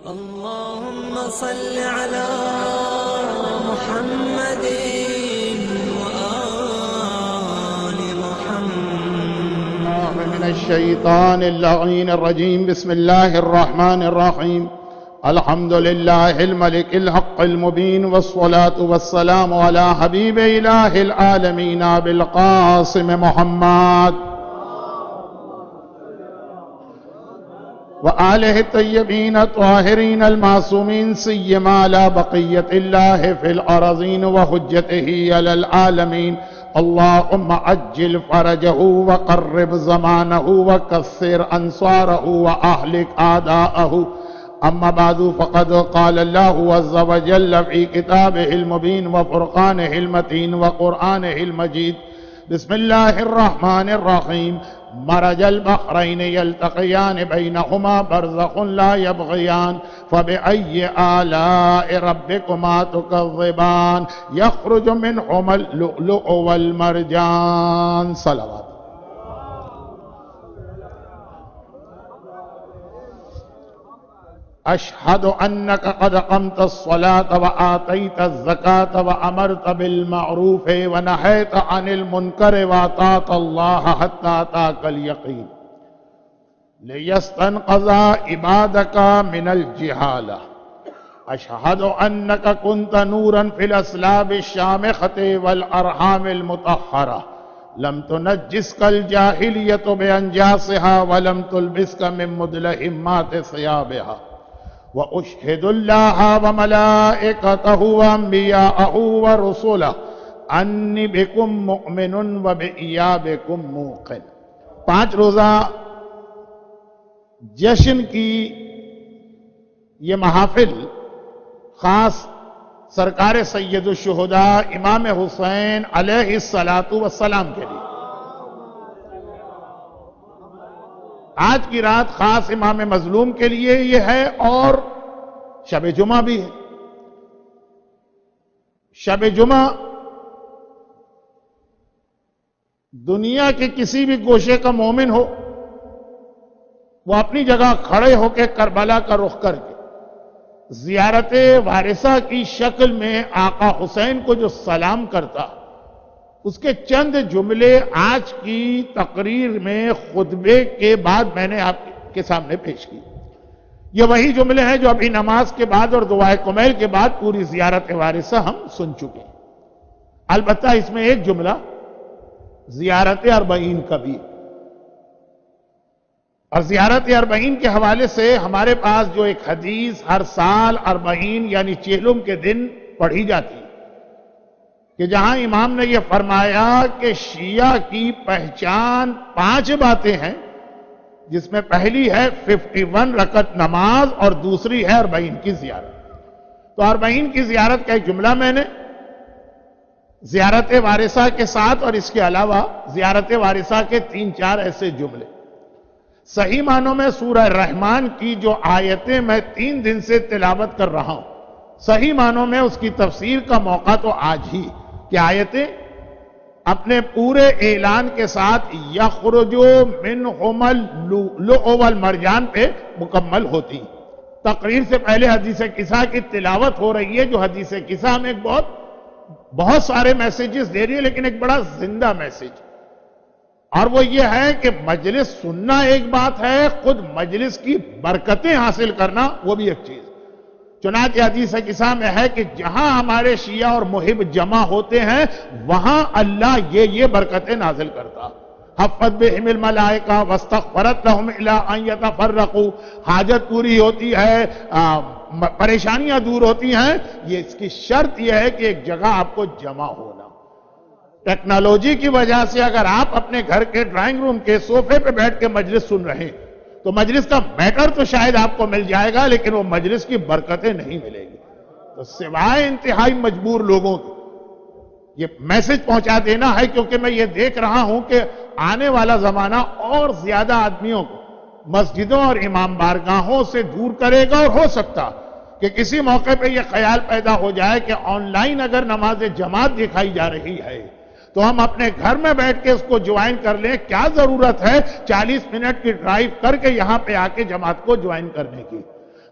اللهم صل على محمد وآل محمد. من الشيطان اللعين الرجيم. بسم الله الرحمن الرحيم. الحمد لله الملك الحق المبين، والصلاة والسلام على حبيب إله العالمين أبي القاسم محمد وآله الطيبين الطاهرين المعصومين، سيما على بقية الله في الأرضين وحجته على العالمين. اللهم عجل فرجه وقرب زمانه وكثر أنصاره وأهلك أعداءه. أما بعد، فقد قال الله عز وجل في كتابه المبين وفرقانه المتين وقرآنه المجيد: بسم الله الرحمن الرحيم. مرج البحرين يلتقيان بينهما برزخ لا يبغيان فبأي آلاء ربكما تكذبان يخرج منهما اللؤلؤ والمرجان. صلوات. أشهد أنك قد قمت الصلاة وآتيت الزكاة وأمرت بالمعروف ونهيت عن المنكر وأطعت الله حتى أتاك اليقين ليستنقذ عبادك من الجهالة. أشهد أنك كنت نورا في الأسلاب الشامخة والأرحام المطهرة، لم تنجسك الجاهلية بأنجاسها ولم تلبسك من مدلهمات ثيابها. وأشهد الله وملائكته وأنبياءه ورسله أني بكم مؤمن وبإيابكم موقن. 5 روزہ جشن کی یہ محافل خاص سرکار سید الشہداء امام حسین علیہ السلام کے لیے. آج کی رات خاص امام مظلوم کے لیے یہ ہے، اور شب جمعہ بھی ہے. شب جمعہ دنیا کے کسی بھی گوشے کا مومن ہو، وہ اپنی جگہ کھڑے ہو کے کربلا کا رخ کر کے زیارت وارثہ کی شکل میں آقا حسین کو جو سلام کرتا، اس کے چند جملے آج کی تقریر میں خطبے کے بعد میں نے آپ کے سامنے پیش کی. یہ وہی جملے ہیں جو ابھی نماز کے بعد اور دعائے کمیل کے بعد پوری زیارت وارثہ ہم سن چکے ہیں. البتہ اس میں ایک جملہ زیارت اربعین کا بھی ہے، اور زیارت اربعین کے حوالے سے ہمارے پاس جو ایک حدیث ہر سال اربعین یعنی چہلم کے دن پڑھی جاتی ہے، کہ جہاں امام نے یہ فرمایا کہ شیعہ کی پہچان 5 باتیں ہیں، جس میں پہلی ہے 51 رکعت نماز اور دوسری ہے 40 کی زیارت. تو 40 کی زیارت کا ایک جملہ میں نے زیارت وارثہ کے ساتھ، اور اس کے علاوہ زیارت وارثہ کے 3-4 ایسے جملے. صحیح معنوں میں سورہ رحمان کی جو آیتیں میں 3 دن سے تلاوت کر رہا ہوں، صحیح معنوں میں اس کی تفسیر کا موقع تو آج ہی کہ آیتیں اپنے پورے اعلان کے ساتھ یخرج منہما اللؤلؤ والمرجان پہ مکمل ہوتی. تقریر سے پہلے حدیث قصہ کی تلاوت ہو رہی ہے، جو حدیث قصہ ہمیں بہت سارے میسیجز دے رہی ہے، لیکن ایک بڑا زندہ میسیج، اور وہ یہ ہے کہ مجلس سننا ایک بات ہے، خود مجلس کی برکتیں حاصل کرنا وہ بھی ایک چیز. چنانچہ حدیث قصہ میں ہے کہ جہاں ہمارے شیعہ اور محب جمع ہوتے ہیں، وہاں اللہ یہ برکتیں نازل کرتا. حفت بہم الملائکہ واستغفرت لہم الی ان یتفرقوا. حاجت پوری ہوتی ہے، پریشانیاں دور ہوتی ہیں. یہ اس کی شرط یہ ہے کہ ایک جگہ آپ کو جمع ہونا. ٹیکنالوجی کی وجہ سے اگر آپ اپنے گھر کے ڈرائنگ روم کے صوفے پہ بیٹھ کے مجلس سن رہے ہیں، تو مجلس کا میٹر تو شاید آپ کو مل جائے گا، لیکن وہ مجلس کی برکتیں نہیں ملے گی. تو سوائے انتہائی مجبور لوگوں کے یہ میسج پہنچا دینا ہے، کیونکہ میں یہ دیکھ رہا ہوں کہ آنے والا زمانہ اور زیادہ آدمیوں کو مسجدوں اور امام بارگاہوں سے دور کرے گا، اور ہو سکتا کہ کسی موقع پہ یہ خیال پیدا ہو جائے کہ آن لائن اگر نماز جماعت دکھائی جا رہی ہے تو ہم اپنے گھر میں بیٹھ کے اس کو جوائن کر لیں. کیا ضرورت ہے 40 منٹ کی ڈرائیو کر کے یہاں پہ آ کے جماعت کو جوائن کرنے کی؟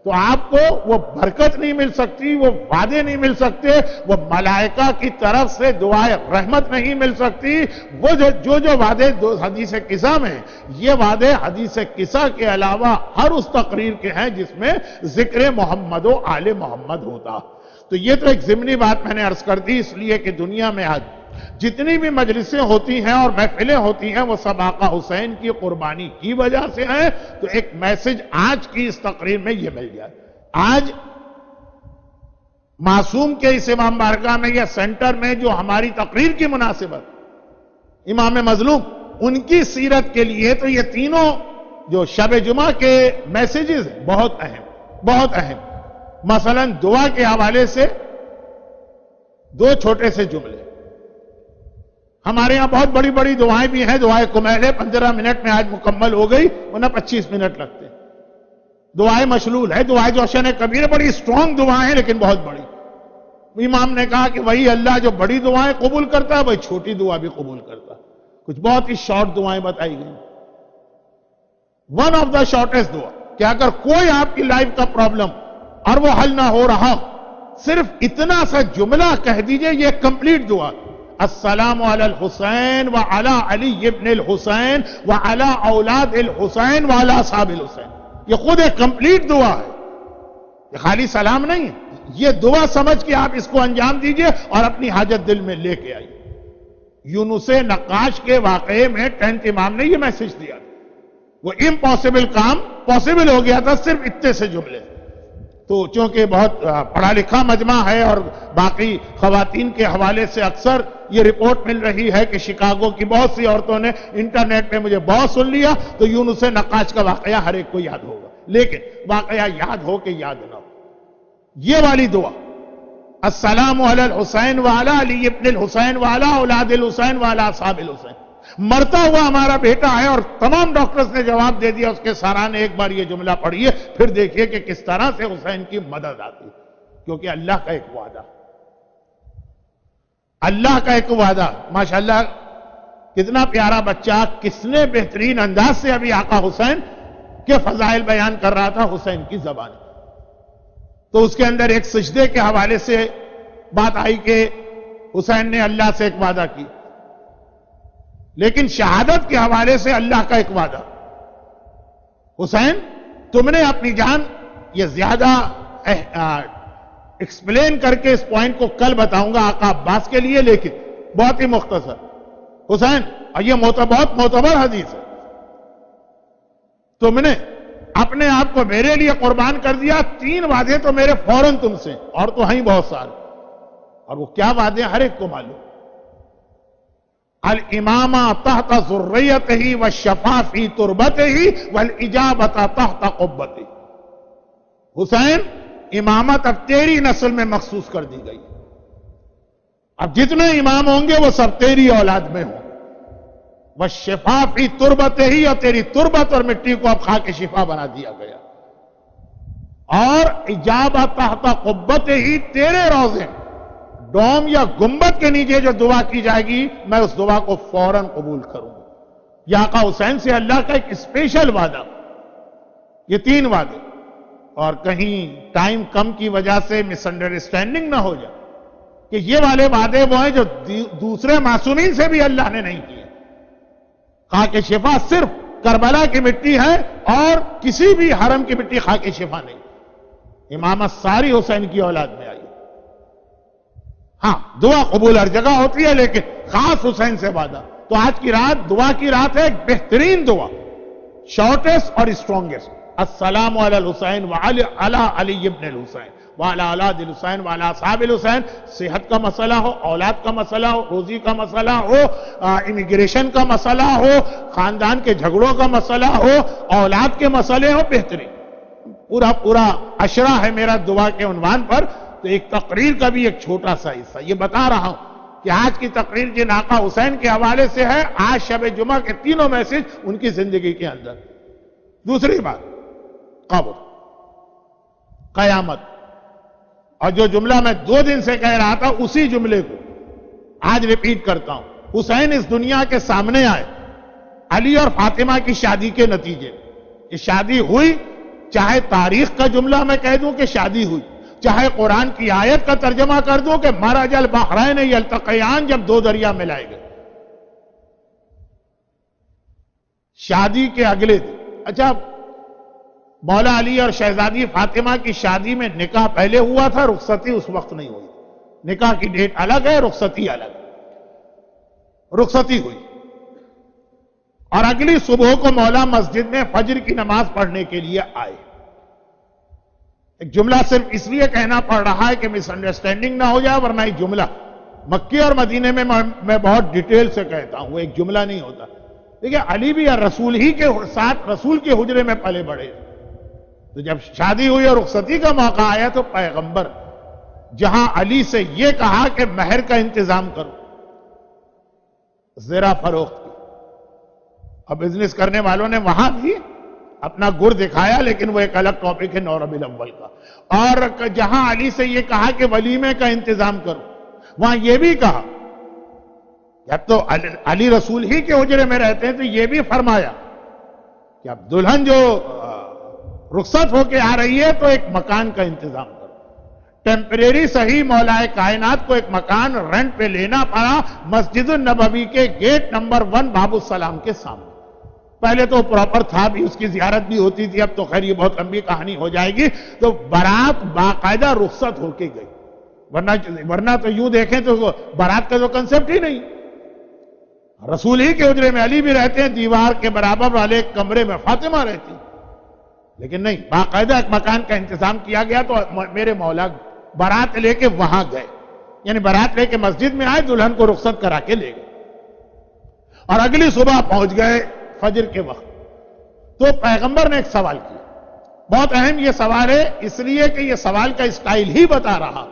تو تو آپ کو وہ برکت نہیں مل سکتی، وہ وعدے نہیں مل سکتے، وہ ملائکہ کی طرف سے دعائے رحمت نہیں مل سکتی. وہ جو وعدے حدیث قصہ میں، یہ وعدے حدیث قصہ کے علاوہ ہر اس تقریر کے ہیں جس میں ذکر محمد و آل محمد ہوتا. تو یہ تو ایک ضمنی بات میں نے عرض کر دی، اس لیے کہ دنیا میں آج جتنی بھی مجلسیں ہوتی ہیں اور محفلیں ہوتی ہیں وہ سب آقا حسین کی قربانی کی وجہ سے ہیں. تو ایک میسج آج کی اس تقریر میں یہ مل گیا. آج معصوم کے اس امام بارگاہ میں یا سینٹر میں جو ہماری تقریر کی مناسبت امام مظلوم ان کی سیرت کے لیے تو یہ تینوں جو شب جمعہ کے میسیجز بہت اہم. مثلا دعا کے حوالے سے دو چھوٹے سے جملے. ہمارے یہاں بہت بڑی بڑی دعائیں بھی ہیں. دعائیں کمیلے 15 منٹ میں آج مکمل ہو گئی، ورنہ 25 منٹ لگتے. دعائیں مشلول ہے. دعائیں جوشن کبیر بڑی سٹرونگ دعائیں ہیں لیکن بہت بڑی. امام نے کہا کہ وہی اللہ جو بڑی دعائیں قبول کرتا ہے وہی چھوٹی دعا بھی قبول کرتا. کچھ بہت ہی شارٹ دعائیں بتائی گئی. ون آف دا شارٹیسٹ دعا کہ اگر کوئی آپ کی لائف کا پرابلم اور وہ حل نہ ہو رہا، صرف اتنا سا جملہ کہہ دیجئے، یہ کمپلیٹ دعا. السلام علی الحسین وعلی علی ابن الحسین وعلی اولاد الحسین وعلی اصحاب الحسین. یہ خود ایک کمپلیٹ دعا ہے، یہ خالی سلام نہیں ہے. یہ دعا سمجھ کے آپ اس کو انجام دیجئے اور اپنی حاجت دل میں لے کے آئیے. یونس نقاش کے واقعے میں 10th امام نے یہ میسج دیا تھا. وہ امپاسبل کام پاسبل ہو گیا تھا صرف اتنے سے جملے. تو چونکہ بہت پڑھا لکھا مجمع ہے اور باقی خواتین کے حوالے سے اکثر یہ رپورٹ مل رہی ہے کہ شکاگو کی بہت سی عورتوں نے انٹرنیٹ پہ مجھے بہت سن لیا، تو یونس نقاش کا واقعہ ہر ایک کو یاد ہوگا، لیکن واقعہ یاد ہو کہ یاد نہ ہو. یہ والی دعا السلام علی الحسین وعلی علی ابن الحسین وعلی اولاد الحسین وعلی اصحاب الحسین. مرتا ہوا ہمارا بیٹا ہے اور تمام ڈاکٹرز نے جواب دے دیا اس کے سرانے. ایک بار یہ جملہ پڑھیے پھر دیکھیے کہ کس طرح سے حسین کی مدد آتی، کیونکہ اللہ کا ایک وعدہ، اللہ کا ایک وعدہ. ماشاءاللہ کتنا پیارا بچہ، کس نے بہترین انداز سے ابھی آقا حسین کے فضائل بیان کر رہا تھا حسین کی زبان. تو اس کے اندر ایک سجدے کے حوالے سے بات آئی کہ حسین نے اللہ سے ایک وعدہ کی، لیکن شہادت کے حوالے سے اللہ کا ایک وعدہ. حسین تم نے اپنی جان، یہ زیادہ ایکسپلین کر کے اس پوائنٹ کو کل بتاؤں گا آقا عباس کے لیے، لیکن بہت ہی مختصر. حسین، اور یہ بہت معتبر حدیث ہے، تم نے اپنے آپ کو میرے لیے قربان کر دیا. 3 وعدے تو میرے فوراً تم سے، اور تو ہیں بہت سارے. اور وہ کیا وعدے ہر ایک کو معلوم. الامامہ تحت ذریتہ والشفاء فی تربتہ والاجابۃ تحت قبتہ. حسین، امامت اب تیری نسل میں مخصوص کر دی گئی. اب جتنے امام ہوں گے وہ سب تیری اولاد میں ہوں. والشفاء فی تربتہ، اور تیری تربت اور مٹی کو اب خاک شفا بنا دیا گیا. اور اجابۃ تحت قبتہ، تیرے روضے ڈوم یا گنبد کے نیچے جو دعا کی جائے گی میں اس دعا کو فوراً قبول کروں گا. یہ آقا حسین سے اللہ کا ایک اسپیشل وعدہ. یہ 3 وعدے. اور کہیں ٹائم کم کی وجہ سے مس انڈرسٹینڈنگ نہ ہو جائے کہ یہ والے وعدے وہ ہیں جو دوسرے معصومین سے بھی اللہ نے نہیں کیے. خاک شفا صرف کربلا کی مٹی ہے اور کسی بھی حرم کی مٹی خاک شفا نہیں. امامت ساری حسین کی اولاد میں آئی. ہاں دعا قبول ہر جگہ ہوتی ہے لیکن خاص حسین سے وعدہ. تو آج کی رات دعا کی رات ہے، ایک بہترین دعا، شارٹیسٹ اور اسٹرانگیسٹ. السلام علی الحسین وعلی علی ابن الحسین وعلی اولاد الحسین وعلی اصحاب الحسین. صحت کا مسئلہ ہو، اولاد کا مسئلہ ہو، روزی کا مسئلہ ہو، امیگریشن کا مسئلہ ہو، خاندان کے جھگڑوں کا مسئلہ ہو، اولاد کے مسئلے ہو، بہترین پورا اشرہ ہے میرا دعا کے عنوان پر. تو ایک تقریر کا بھی ایک چھوٹا سا حصہ یہ بتا رہا ہوں کہ آج کی تقریر جن آقا حسین کے حوالے سے ہے، آج شب جمعہ کے تینوں میسج ان کی زندگی کے اندر. دوسری بات، قبر، قیامت. اور جو جملہ میں 2 دن سے کہہ رہا تھا اسی جملے کو آج ریپیٹ کرتا ہوں. حسین اس دنیا کے سامنے آئے علی اور فاطمہ کی شادی کے نتیجے. یہ شادی ہوئی چاہے تاریخ کا جملہ میں کہہ دوں کہ شادی ہوئی، چاہے قرآن کی آیت کا ترجمہ کر دوں کہ مرج البحرین یلتقیان، جب دو دریا ملائے گئے، شادی کے اگلے دن۔ اچھا، مولا علی اور شہزادی فاطمہ کی شادی میں نکاح پہلے ہوا تھا، رخصتی اس وقت نہیں ہوئی، نکاح کی ڈیٹ الگ ہے، رخصتی الگ ہے، رخصتی ہوئی، اور اگلی صبح کو مولا مسجد میں فجر کی نماز پڑھنے کے لیے آئے۔ ایک جملہ صرف اس لیے کہنا پڑ رہا ہے کہ مس انڈرسٹینڈنگ نہ ہو جائے، ورنہ ایک جملہ مکے اور مدینے میں میں بہت ڈیٹیل سے کہتا ہوں، وہ ایک جملہ نہیں ہوتا۔ دیکھیں، علی بھی رسول ہی کے ساتھ رسول کے حجرے میں پلے بڑھے، تو جب شادی ہوئی اور رخصتی کا موقع آیا تو پیغمبر جہاں علی سے یہ کہا کہ مہر کا انتظام کرو، زرہ فروخت کی، اب بزنس کرنے والوں نے وہاں بھی اپنا گر دکھایا، لیکن وہ ایک الگ ٹاپک ہے 9 ربیع الاول کا۔ اور جہاں علی سے یہ کہا کہ ولیمے کا انتظام کرو، وہاں یہ بھی کہا، جب تو علی رسول ہی کے حجرے میں رہتے ہیں تو یہ بھی فرمایا کہ اب دلہن جو رخصت ہو کے آ رہی ہے تو ایک مکان کا انتظام کرو۔ ٹیمپریری صحیح مولا کائنات کو ایک مکان رینٹ پہ لینا پڑا مسجد النبوی کے گیٹ نمبر 1 باب السلام کے سامنے۔ پہلے تو پراپر تھا بھی، اس کی زیارت بھی ہوتی تھی، اب تو خیر یہ بہت لمبی کہانی ہو جائے گی۔ تو بارات باقاعدہ رخصت ہو کے گئی، ورنہ تو یوں دیکھیں تو بارات کا تو کنسپٹ ہی نہیں۔ رسول ہی کے حجرے میں علی بھی رہتے ہیں، دیوار کے برابر والے کمرے میں فاطمہ رہتی، لیکن نہیں، باقاعدہ ایک مکان کا انتظام کیا گیا۔ تو میرے مولا بارات لے کے وہاں گئے، یعنی بارات لے کے مسجد میں آئے، دلہن کو رخصت کرا کے لے گئے، اور اگلی صبح پہنچ گئے فجر کے وقت۔ تو پیغمبر نے ایک سوال کیا، بہت اہم یہ سوال ہے، اس لیے کہ یہ سوال کا اسٹائل ہی بتا رہا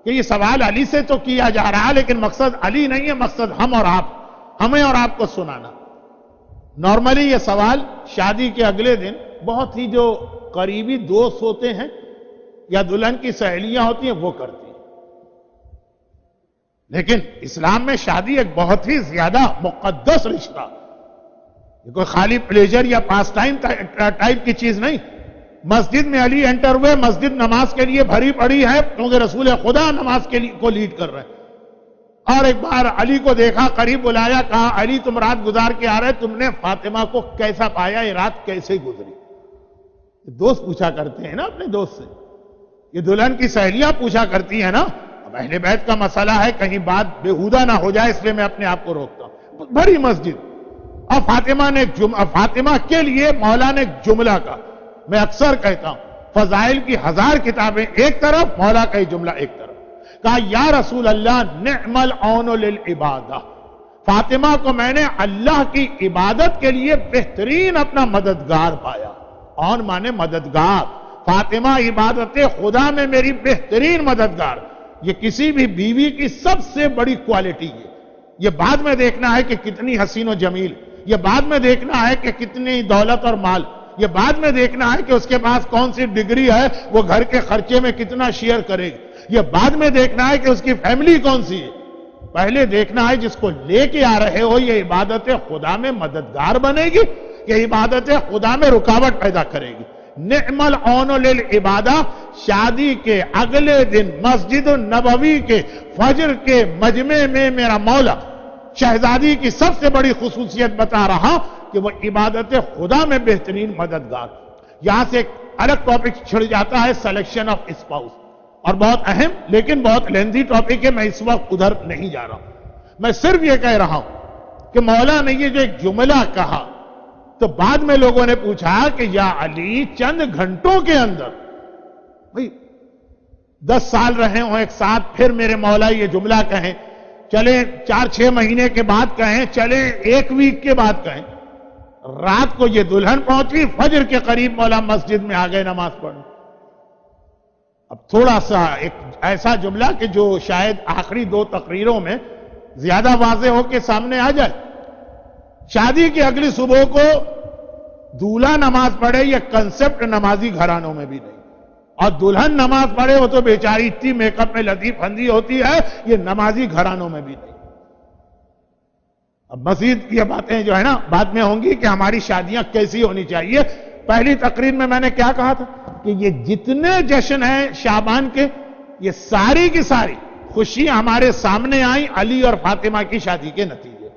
کہ یہ سوال علی سے تو کیا جا رہا، لیکن مقصد علی نہیں ہے، مقصد ہم اور آپ، ہمیں اور آپ کو سنانا۔ نارملی یہ سوال شادی کے اگلے دن بہت ہی جو قریبی دوست ہوتے ہیں یا دلہن کی سہیلیاں ہوتی ہیں وہ کرتی ہیں، لیکن اسلام میں شادی ایک بہت ہی زیادہ مقدس رشتہ، یہ کوئی خالی پلیجر یا پاس ٹائم ٹائپ کی چیز نہیں۔ مسجد میں علی انٹر ہوئے، مسجد نماز کے لیے بھری پڑی ہے کیونکہ رسول خدا نماز کے لیے کو لیڈ کر رہے ہیں، اور ایک بار علی کو دیکھا، قریب بلایا، کہا علی تم رات گزار کے آ رہے، تم نے فاطمہ کو کیسا پایا، یہ رات کیسے گزری؟ دوست پوچھا کرتے ہیں نا اپنے دوست سے، یہ دلہن کی سہیلیاں پوچھا کرتی ہیں نا۔ اب اہل بیت کا مسئلہ ہے، کہیں بات بےہودہ نہ ہو جائے، اس لیے میں اپنے آپ کو روکتا ہوں۔ بڑی مسجد، اور فاطمہ کے لیے مولا نے ایک جملہ کہا، میں اکثر کہتا ہوں فضائل کی 1000 کتابیں ایک طرف، مولا کا یہ جملہ ایک طرف، کہا یا رسول اللہ نعم العون للعبادہ، فاطمہ کو میں نے اللہ کی عبادت کے لیے بہترین اپنا مددگار پایا۔ عون مانے مددگار، فاطمہ عبادت خدا میں میری بہترین مددگار۔ یہ کسی بھی بیوی کی سب سے بڑی کوالٹی ہے۔ یہ بعد میں دیکھنا ہے کہ کتنی حسین و جمیل، یہ بعد میں دیکھنا ہے کہ کتنی دولت اور مال، یہ بعد میں دیکھنا ہے کہ اس کے پاس کون سی ڈگری ہے، وہ گھر کے خرچے میں کتنا شیئر کرے گی، یہ بعد میں دیکھنا ہے کہ اس کی فیملی کون سی ہے۔ پہلے دیکھنا ہے جس کو لے کے آ رہے ہو یہ عبادت خدا میں مددگار بنے گی، یہ عبادت خدا میں رکاوٹ پیدا کرے گی۔ نعم العون للعبادہ، شادی کے اگلے دن مسجد النبوی کے فجر کے مجمع میں میرا مولا شہزادی کی سب سے بڑی خصوصیت بتا رہا کہ وہ عبادت خدا میں بہترین مددگار۔ یہاں سے ایک الگ ٹاپک چھڑ جاتا ہے سلیکشن آف اسپاؤس، اور بہت اہم لیکن بہت لیندی ٹاپک ہے، میں اس وقت ادھر نہیں جا رہا ہوں۔ میں صرف یہ کہہ رہا ہوں کہ مولا نے یہ جو ایک جملہ کہا تو بعد میں لوگوں نے پوچھا کہ یا علی چند گھنٹوں کے اندر، بھئی 10 سال رہے ہوں ایک ساتھ، پھر میرے مولا یہ جملہ کہیں، چلیں 4-6 مہینے کے بعد کہیں، چلیں 1 ویک کے بعد کہیں، رات کو یہ دلہن پہنچی، فجر کے قریب مولا مسجد میں آ گئے نماز پڑھنے۔ اب تھوڑا سا ایک ایسا جملہ کہ جو شاید آخری 2 تقریروں میں زیادہ واضح ہو کے سامنے آ جائے، شادی کی اگلی صبح کو دولہا نماز پڑھے، یہ کنسپٹ نمازی گھرانوں میں بھی نہیں، اور دلہن نماز پڑھے وہ تو بیچاری اتنی میک اپ میں لطیف پھندی ہوتی ہے، یہ نمازی گھرانوں میں بھی نہیں۔ اب مزید یہ باتیں جو ہے نا بعد میں ہوں گی کہ ہماری شادیاں کیسی ہونی چاہیے، پہلی تقریر میں نے کیا کہا تھا کہ یہ جتنے جشن ہیں شعبان کے، یہ ساری کی ساری خوشیاں ہمارے سامنے آئیں علی اور فاطمہ کی شادی کے نتیجے،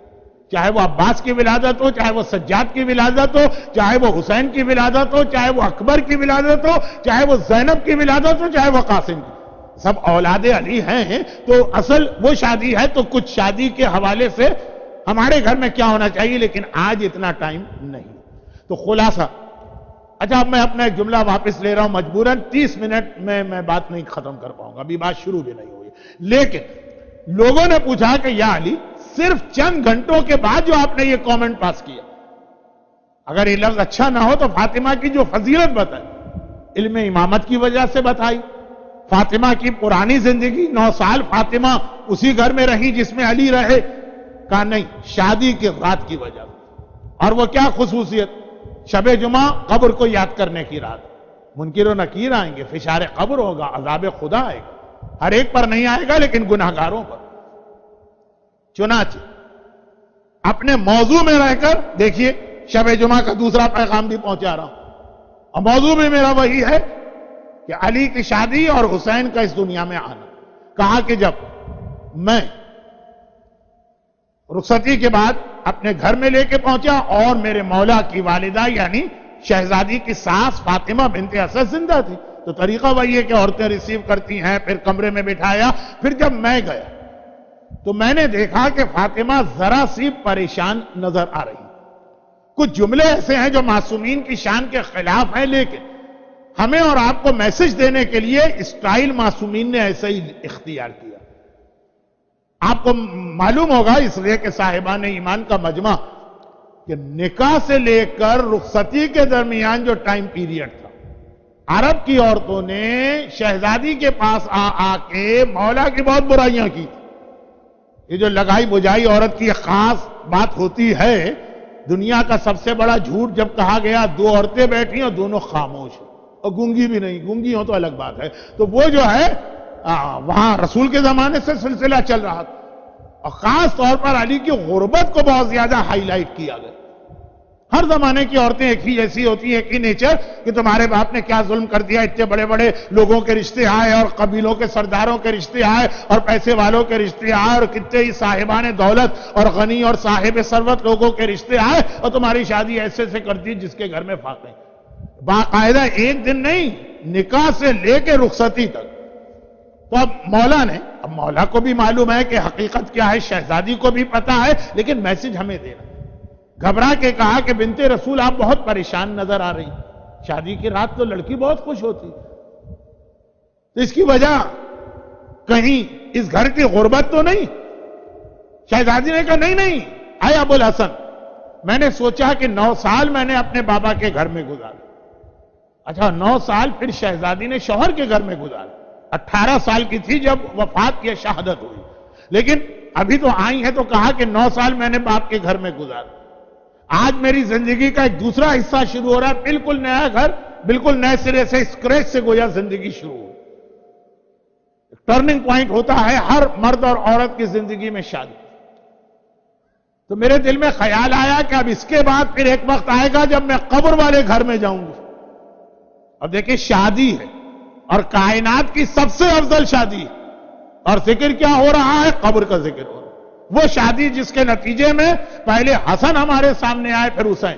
چاہے وہ عباس کی ولادت ہو، چاہے وہ سجاد کی ولادت ہو، چاہے وہ حسین کی ولادت ہو، چاہے وہ اکبر کی ولادت ہو، چاہے وہ زینب کی ولادت ہو، چاہے وہ قاسم کی، سب اولاد علی ہیں۔ تو اصل وہ شادی ہے، تو کچھ شادی کے حوالے سے ہمارے گھر میں کیا ہونا چاہیے، لیکن آج اتنا ٹائم نہیں۔ تو خلاصہ، اچھا اب میں اپنا ایک جملہ واپس لے رہا ہوں، مجبوراً 30 منٹ میں بات نہیں ختم کر پاؤں گا، ابھی بات شروع بھی نہیں ہوئی، لیکن لوگوں نے پوچھا کہ یا علی صرف چند گھنٹوں کے بعد جو آپ نے یہ کامنٹ پاس کیا، اگر یہ لفظ اچھا نہ ہو تو فاطمہ کی جو فضیلت بتائی، علم امامت کی وجہ سے بتائی، فاطمہ کی پرانی زندگی، 9 سال فاطمہ اسی گھر میں رہی جس میں علی رہے، کہا نہیں، شادی کی رات کی وجہ سے۔ اور وہ کیا خصوصیت؟ شب جمعہ قبر کو یاد کرنے کی رات، منکر و نکیر آئیں گے، فشار قبر ہوگا، عذاب خدا آئے گا، ہر ایک پر نہیں آئے گا لیکن گناہگاروں پر۔ چنانچہ اپنے موضوع میں رہ کر دیکھیے، شب جمعہ کا دوسرا پیغام بھی پہنچا رہا ہوں، اور موضوع بھی میرا وہی ہے کہ علی کی شادی اور حسین کا اس دنیا میں آنا۔ کہا کہ جب میں رخصتی کے بعد اپنے گھر میں لے کے پہنچا اور میرے مولا کی والدہ یعنی شہزادی کی ساس فاطمہ بنت اسد زندہ تھی، تو طریقہ وہی ہے کہ عورتیں ریسیو کرتی ہیں، پھر کمرے میں بٹھایا، پھر جب میں گیا تو میں نے دیکھا کہ فاطمہ ذرا سی پریشان نظر آ رہی۔ کچھ جملے ایسے ہیں جو معصومین کی شان کے خلاف ہیں، لیکن ہمیں اور آپ کو میسج دینے کے لیے اسٹائل معصومین نے ایسے ہی اختیار کیا۔ آپ کو معلوم ہوگا اس لیے کہ صاحبان ایمان کا مجمع کہ نکاح سے لے کر رخصتی کے درمیان جو ٹائم پیریڈ تھا، عرب کی عورتوں نے شہزادی کے پاس آ کے مولا کی بہت برائیاں کی۔ یہ جو لگائی بجائی عورت کی خاص بات ہوتی ہے، دنیا کا سب سے بڑا جھوٹ جب کہا گیا 2 عورتیں بیٹھی اور دونوں خاموش ہیں، اور گونگی بھی نہیں، گونگی ہو تو الگ بات ہے، تو وہ جو ہے وہاں رسول کے زمانے سے سلسلہ چل رہا تھا، اور خاص طور پر علی کی غربت کو بہت زیادہ ہائی لائٹ کیا گیا۔ ہر زمانے کی عورتیں ایک ہی جیسی ہوتی ہیں، ایک ہی نیچر، کہ تمہارے باپ نے کیا ظلم کر دیا، اتنے بڑے بڑے لوگوں کے رشتے آئے اور قبیلوں کے سرداروں کے رشتے آئے اور پیسے والوں کے رشتے آئے اور کتنے ہی صاحبان دولت اور غنی اور صاحب ثروت لوگوں کے رشتے آئے، اور تمہاری شادی ایسے سے کر دی جس کے گھر میں فاقے۔ باقاعدہ ایک دن نہیں، نکاح سے لے کے رخصتی تک۔ تو اب مولا کو بھی معلوم ہے کہ حقیقت کیا ہے، شہزادی کو بھی پتا ہے، لیکن میسج ہمیں دینا۔ گھبرا کے کہا کہ بنت رسول آپ بہت پریشان نظر آ رہی، شادی کی رات تو لڑکی بہت خوش ہوتی، تو اس کی وجہ کہیں اس گھر کی غربت تو نہیں؟ شہزادی نے کہا نہیں، اے ابو الحسن، میں نے سوچا کہ 9 سال میں نے اپنے بابا کے گھر میں گزارے۔ اچھا 9 سال پھر شہزادی نے شوہر کے گھر میں گزارے، 18 سال کی تھی جب وفات یا شہادت ہوئی، لیکن ابھی تو آئی ہے تو کہا کہ 9 سال میں نے باپ کے گھر میں گزارے۔ آج میری زندگی کا ایک دوسرا حصہ شروع ہو رہا ہے، بالکل نیا گھر، بالکل نئے سرے سے، اسکریچ سے گویا زندگی شروع ہو۔ ٹرننگ پوائنٹ ہوتا ہے ہر مرد اور عورت کی زندگی میں شادی۔ تو میرے دل میں خیال آیا کہ اب اس کے بعد پھر ایک وقت آئے گا جب میں قبر والے گھر میں جاؤں گی۔ اب دیکھیں شادی ہے اور کائنات کی سب سے افضل شادی ہے، اور ذکر کیا ہو رہا ہے؟ قبر کا ذکر ہو رہا ہے۔ وہ شادی جس کے نتیجے میں پہلے حسن ہمارے سامنے آئے پھر حسین،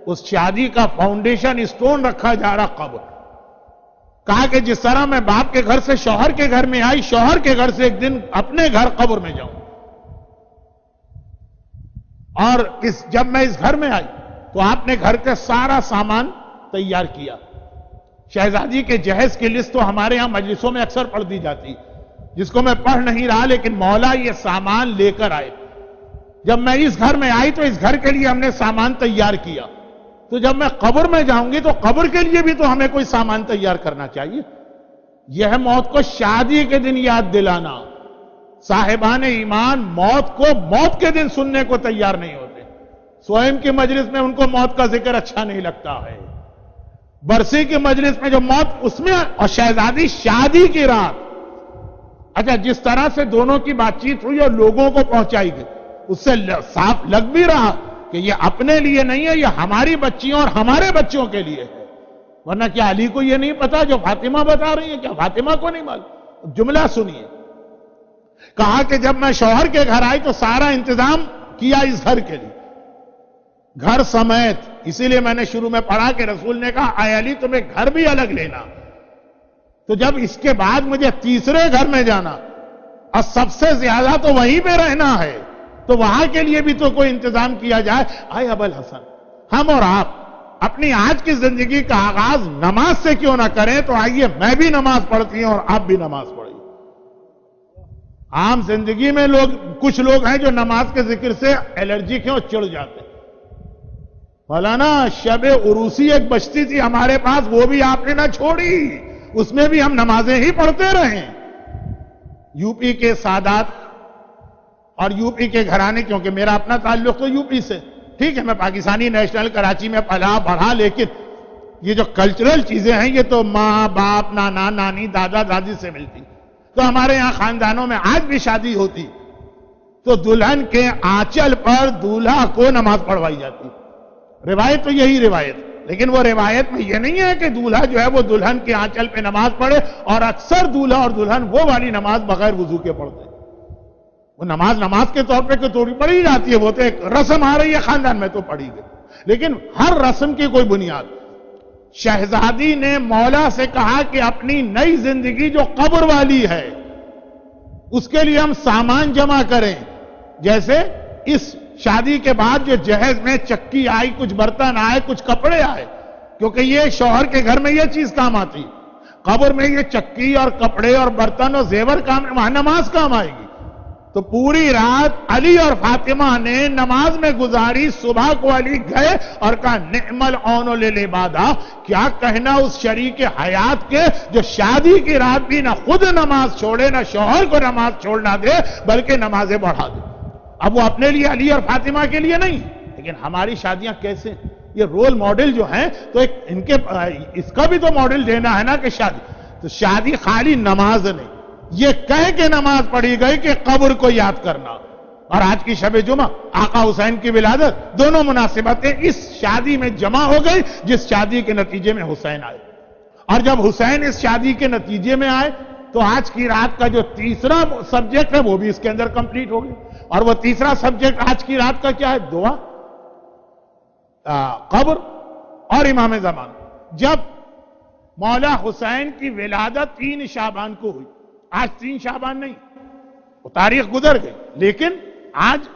اس شادی کا فاؤنڈیشن اسٹون رکھا جا رہا قبر۔ کہا کہ جس طرح میں باپ کے گھر سے شوہر کے گھر میں آئی، شوہر کے گھر سے ایک دن اپنے گھر قبر میں جاؤں، اور جب میں اس گھر میں آئی تو آپ نے گھر کا سارا سامان تیار کیا۔ شہزادی کے جہیز کی لسٹ تو ہمارے ہاں مجلسوں میں اکثر پڑھ دی جاتی، جس کو میں پڑھ نہیں رہا، لیکن مولا یہ سامان لے کر آئے۔ جب میں اس گھر میں آئی تو اس گھر کے لیے ہم نے سامان تیار کیا، تو جب میں قبر میں جاؤں گی تو قبر کے لیے بھی تو ہمیں کوئی سامان تیار کرنا چاہیے۔ یہ ہے موت کو شادی کے دن یاد دلانا۔ صاحبان ایمان موت کو موت کے دن سننے کو تیار نہیں ہوتے۔ سوئم کی مجلس میں ان کو موت کا ذکر اچھا نہیں لگتا ہے، برسی کی مجلس میں جو موت اس میں، اور شہزادی شادی کی رات۔ اچھا جس طرح سے دونوں کی بات چیت ہوئی اور لوگوں کو پہنچائی گئی، اس سے صاف لگ بھی رہا کہ یہ اپنے لیے نہیں ہے، یہ ہماری بچیوں اور ہمارے بچوں کے لیے ہے۔ ورنہ کیا علی کو یہ نہیں پتا جو فاطمہ بتا رہی ہیں؟ کیا فاطمہ کو نہیں معلوم؟ جملہ سنیے، کہا کہ جب میں شوہر کے گھر آئی تو سارا انتظام کیا اس گھر کے لیے، گھر سمیت. اسی لیے میں نے شروع میں پڑھا کہ رسول نے کہا اے علی تمہیں گھر بھی الگ لینا. تو جب اس کے بعد مجھے تیسرے گھر میں جانا اور سب سے زیادہ تو وہیں پہ رہنا ہے، تو وہاں کے لیے بھی تو کوئی انتظام کیا جائے. اے ابو الحسن، ہم اور آپ اپنی آج کی زندگی کا آغاز نماز سے کیوں نہ کریں؟ تو آئیے میں بھی نماز پڑھتی ہوں اور آپ بھی نماز پڑھیے. عام زندگی میں کچھ لوگ ہیں جو نماز کے ذکر سے الرجی کیوں چڑ جاتے ہیں. مولانا شب عروسی ایک بچتی تھی ہمارے پاس، وہ بھی آپ نے نہ چھوڑی، اس میں بھی ہم نمازیں ہی پڑھتے رہے. یو پی کے سادات اور یو پی کے گھرانے، کیونکہ میرا اپنا تعلق تو یو پی سے، ٹھیک ہے میں پاکستانی نیشنل کراچی میں پلا بڑھا، لیکن یہ جو کلچرل چیزیں ہیں یہ تو ماں باپ نانا نانی دادا دادی سے ملتی. تو ہمارے یہاں خاندانوں میں آج بھی شادی ہوتی تو دلہن کے آنچل پر دولہا کو نماز پڑھوائی جاتی. روایت تو یہی روایت، لیکن وہ روایت میں یہ نہیں ہے کہ دولہا جو ہے وہ دلہن کے آنچل پہ نماز پڑھے، اور اکثر دولہا اور دلہن وہ والی نماز بغیر وضو کے پڑھتے ہیں. وہ نماز کے طور پہ تو پڑھی جاتی ہے، وہ تو ایک رسم آ رہی ہے خاندان میں تو پڑھی گئی. لیکن ہر رسم کی کوئی بنیاد. شہزادی نے مولا سے کہا کہ اپنی نئی زندگی جو قبر والی ہے اس کے لیے ہم سامان جمع کریں. جیسے اس شادی کے بعد جو جہیز میں چکی آئی، کچھ برتن آئے، کچھ کپڑے آئے، کیونکہ یہ شوہر کے گھر میں یہ چیز کام آتی، قبر میں یہ چکی اور کپڑے اور برتن اور زیور کام، وہاں نماز کام آئے گی. تو پوری رات علی اور فاطمہ نے نماز میں گزاری. صبح کو علی گئے اور کہا نعم العون للعبادہ، کیا کہنا اس شریک حیات کے جو شادی کی رات بھی نہ خود نماز چھوڑے نہ شوہر کو نماز چھوڑنا دے بلکہ نمازیں بڑھا دے. اب وہ اپنے لیے علی اور فاطمہ کے لیے نہیں، لیکن ہماری شادیاں کیسے؟ یہ رول ماڈل جو ہیں تو ایک ان کے اس کا بھی تو ماڈل دینا ہے نا کہ شادی خالی نماز نہیں، یہ کہہ کے نماز پڑھی گئی کہ قبر کو یاد کرنا. اور آج کی شب جمعہ آقا حسین کی ولادت، دونوں مناسبتیں اس شادی میں جمع ہو گئی جس شادی کے نتیجے میں حسین آئے. اور جب حسین اس شادی کے نتیجے میں آئے تو آج کی رات کا جو تیسرا سبجیکٹ ہے وہ بھی اس کے اندر کمپلیٹ ہو گیا. اور وہ تیسرا سبجیکٹ آج کی رات کا کیا ہے؟ دعا، قبر اور امام زمان. جب مولا حسین کی ولادت 3 شعبان کو ہوئی، آج 3 شعبان نہیں، وہ تاریخ گزر گئی، لیکن آج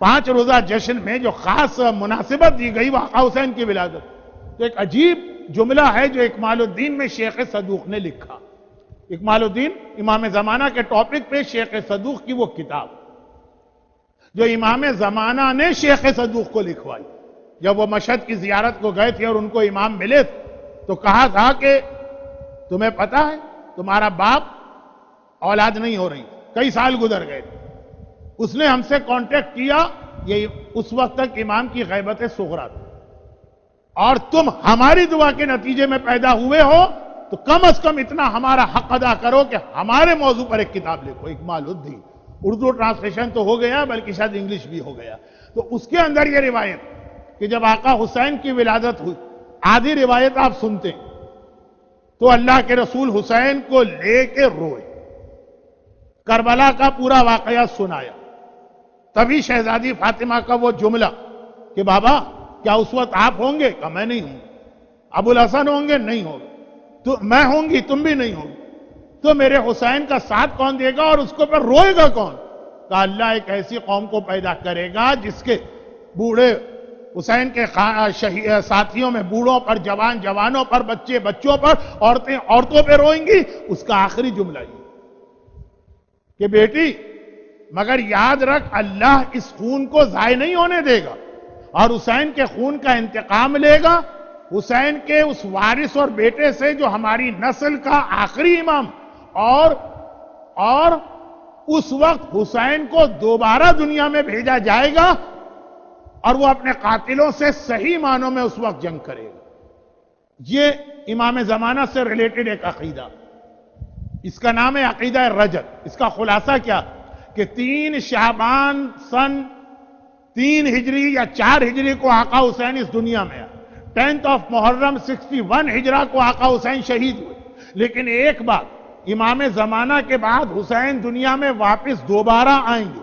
5 روزہ جشن میں جو خاص مناسبت دی گئی وہ آقا حسین کی ولادت. تو ایک عجیب جملہ ہے جو اکمال الدین میں شیخ صدوق نے لکھا. اکمال الدین امام زمانہ کے ٹاپک پہ شیخ صدوق کی وہ کتاب جو امام زمانہ نے شیخ صدوق کو لکھوائی. جب وہ مشہد کی زیارت کو گئے تھے اور ان کو امام ملے تو کہا تھا کہ تمہیں پتا ہے تمہارا باپ اولاد نہیں ہو رہی، کئی سال گزر گئے. اس نے ہم سے کانٹیکٹ کیا، یہ اس وقت تک امام کی غیبت صغریٰ تھی، اور تم ہماری دعا کے نتیجے میں پیدا ہوئے ہو تو کم از کم اتنا ہمارا حق ادا کرو کہ ہمارے موضوع پر ایک کتاب لکھو. اکمال الدین اردو ٹرانسلیشن تو ہو گیا بلکہ شاید انگلش بھی ہو گیا. تو اس کے اندر یہ روایت کہ جب آقا حسین کی ولادت ہوئی، آدھی روایت آپ سنتے ہیں تو اللہ کے رسول حسین کو لے کے روئے، کربلا کا پورا واقعہ سنایا. تبھی شہزادی فاطمہ کا وہ جملہ کہ بابا کیا اس وقت آپ ہوں گے؟ کہا میں نہیں ہوں. ابو الحسن ہوں گے؟ نہیں ہوں. تو میں ہوں گی، تم بھی نہیں ہوں. تو میرے حسین کا ساتھ کون دے گا اور اس کو پھر روئے گا کون؟ کہا اللہ ایک ایسی قوم کو پیدا کرے گا جس کے بوڑھے حسین کے ساتھیوں میں بوڑھوں پر، جوان جوانوں پر، بچے بچوں پر، عورتیں عورتوں پہ روئیں گی. اس کا آخری جملہ یہ کہ بیٹی مگر یاد رکھ اللہ اس خون کو ضائع نہیں ہونے دے گا اور حسین کے خون کا انتقام لے گا. حسین کے اس وارث اور بیٹے سے جو ہماری نسل کا آخری امام، اور اس وقت حسین کو دوبارہ دنیا میں بھیجا جائے گا اور وہ اپنے قاتلوں سے صحیح معنوں میں اس وقت جنگ کرے گا. یہ امام زمانہ سے ریلیٹڈ ایک عقیدہ، اس کا نام ہے عقیدہ رجت. اس کا خلاصہ کیا کہ 3 شعبان سن 3 ہجری یا 4 ہجری کو آقا حسین اس دنیا میں آئے. 10th of محرم 61 ہجرہ کو آقا حسین شہید ہوئے. لیکن ایک بات، امام زمانہ کے بعد حسین دنیا میں واپس دوبارہ آئیں گے،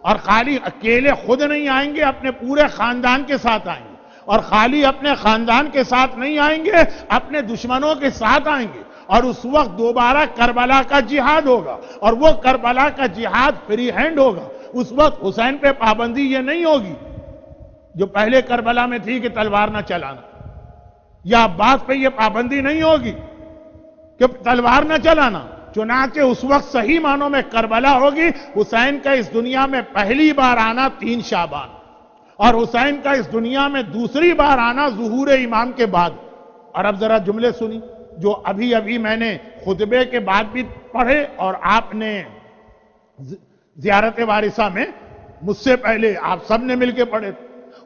اور خالی اکیلے خود نہیں آئیں گے، اپنے پورے خاندان کے ساتھ آئیں گے. اور خالی اپنے خاندان کے ساتھ نہیں آئیں گے، اپنے دشمنوں کے ساتھ آئیں گے. اور اس وقت دوبارہ کربلا کا جہاد ہوگا، اور وہ کربلا کا جہاد فری ہینڈ ہوگا. اس وقت حسین پہ پابندی یہ نہیں ہوگی جو پہلے کربلا میں تھی کہ تلوار نہ چلانا، یا عباس پہ یہ پابندی نہیں ہوگی کہ تلوار نہ چلانا. چنانچہ اس وقت صحیح معنوں میں کربلا ہوگی. حسین کا اس دنیا میں پہلی بار آنا 3 شعبان، اور حسین کا اس دنیا میں دوسری بار آنا ظہور امام کے بعد. اور اب ذرا جملے سنی جو ابھی میں نے خطبے کے بعد بھی پڑھے، اور آپ نے زیارت وارثہ میں مجھ سے پہلے آپ سب نے مل کے پڑھے.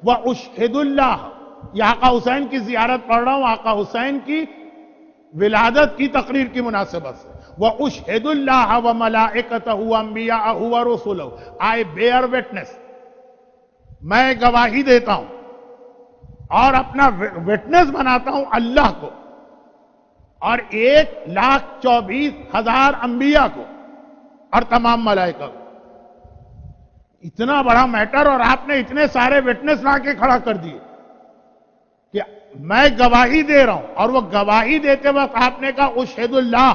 وَأُشْهِدُ اللَّهَ، یہ آقا حسین کی زیارت پڑھ رہا ہوں آقا حسین کی ولادت کی تقریر کی مناسبت سے. وَأُشْهِدُ اللَّهَ وَمَلَائِكَتَهُ وَأَنْبِيَاءَهُ وَرُسُلَهُ، I bear witness، میں گواہی دیتا ہوں اور اپنا وٹنس بناتا ہوں اللہ کو، اور 1,24,000 انبیاء کو، اور تمام ملائکہ کو. اتنا بڑا میٹر، اور آپ نے اتنے سارے وٹنس لا کے کھڑا کر دیے کہ میں گواہی دے رہا ہوں. اور وہ گواہی دیتے وقت آپ نے کہا اشہد اللہ،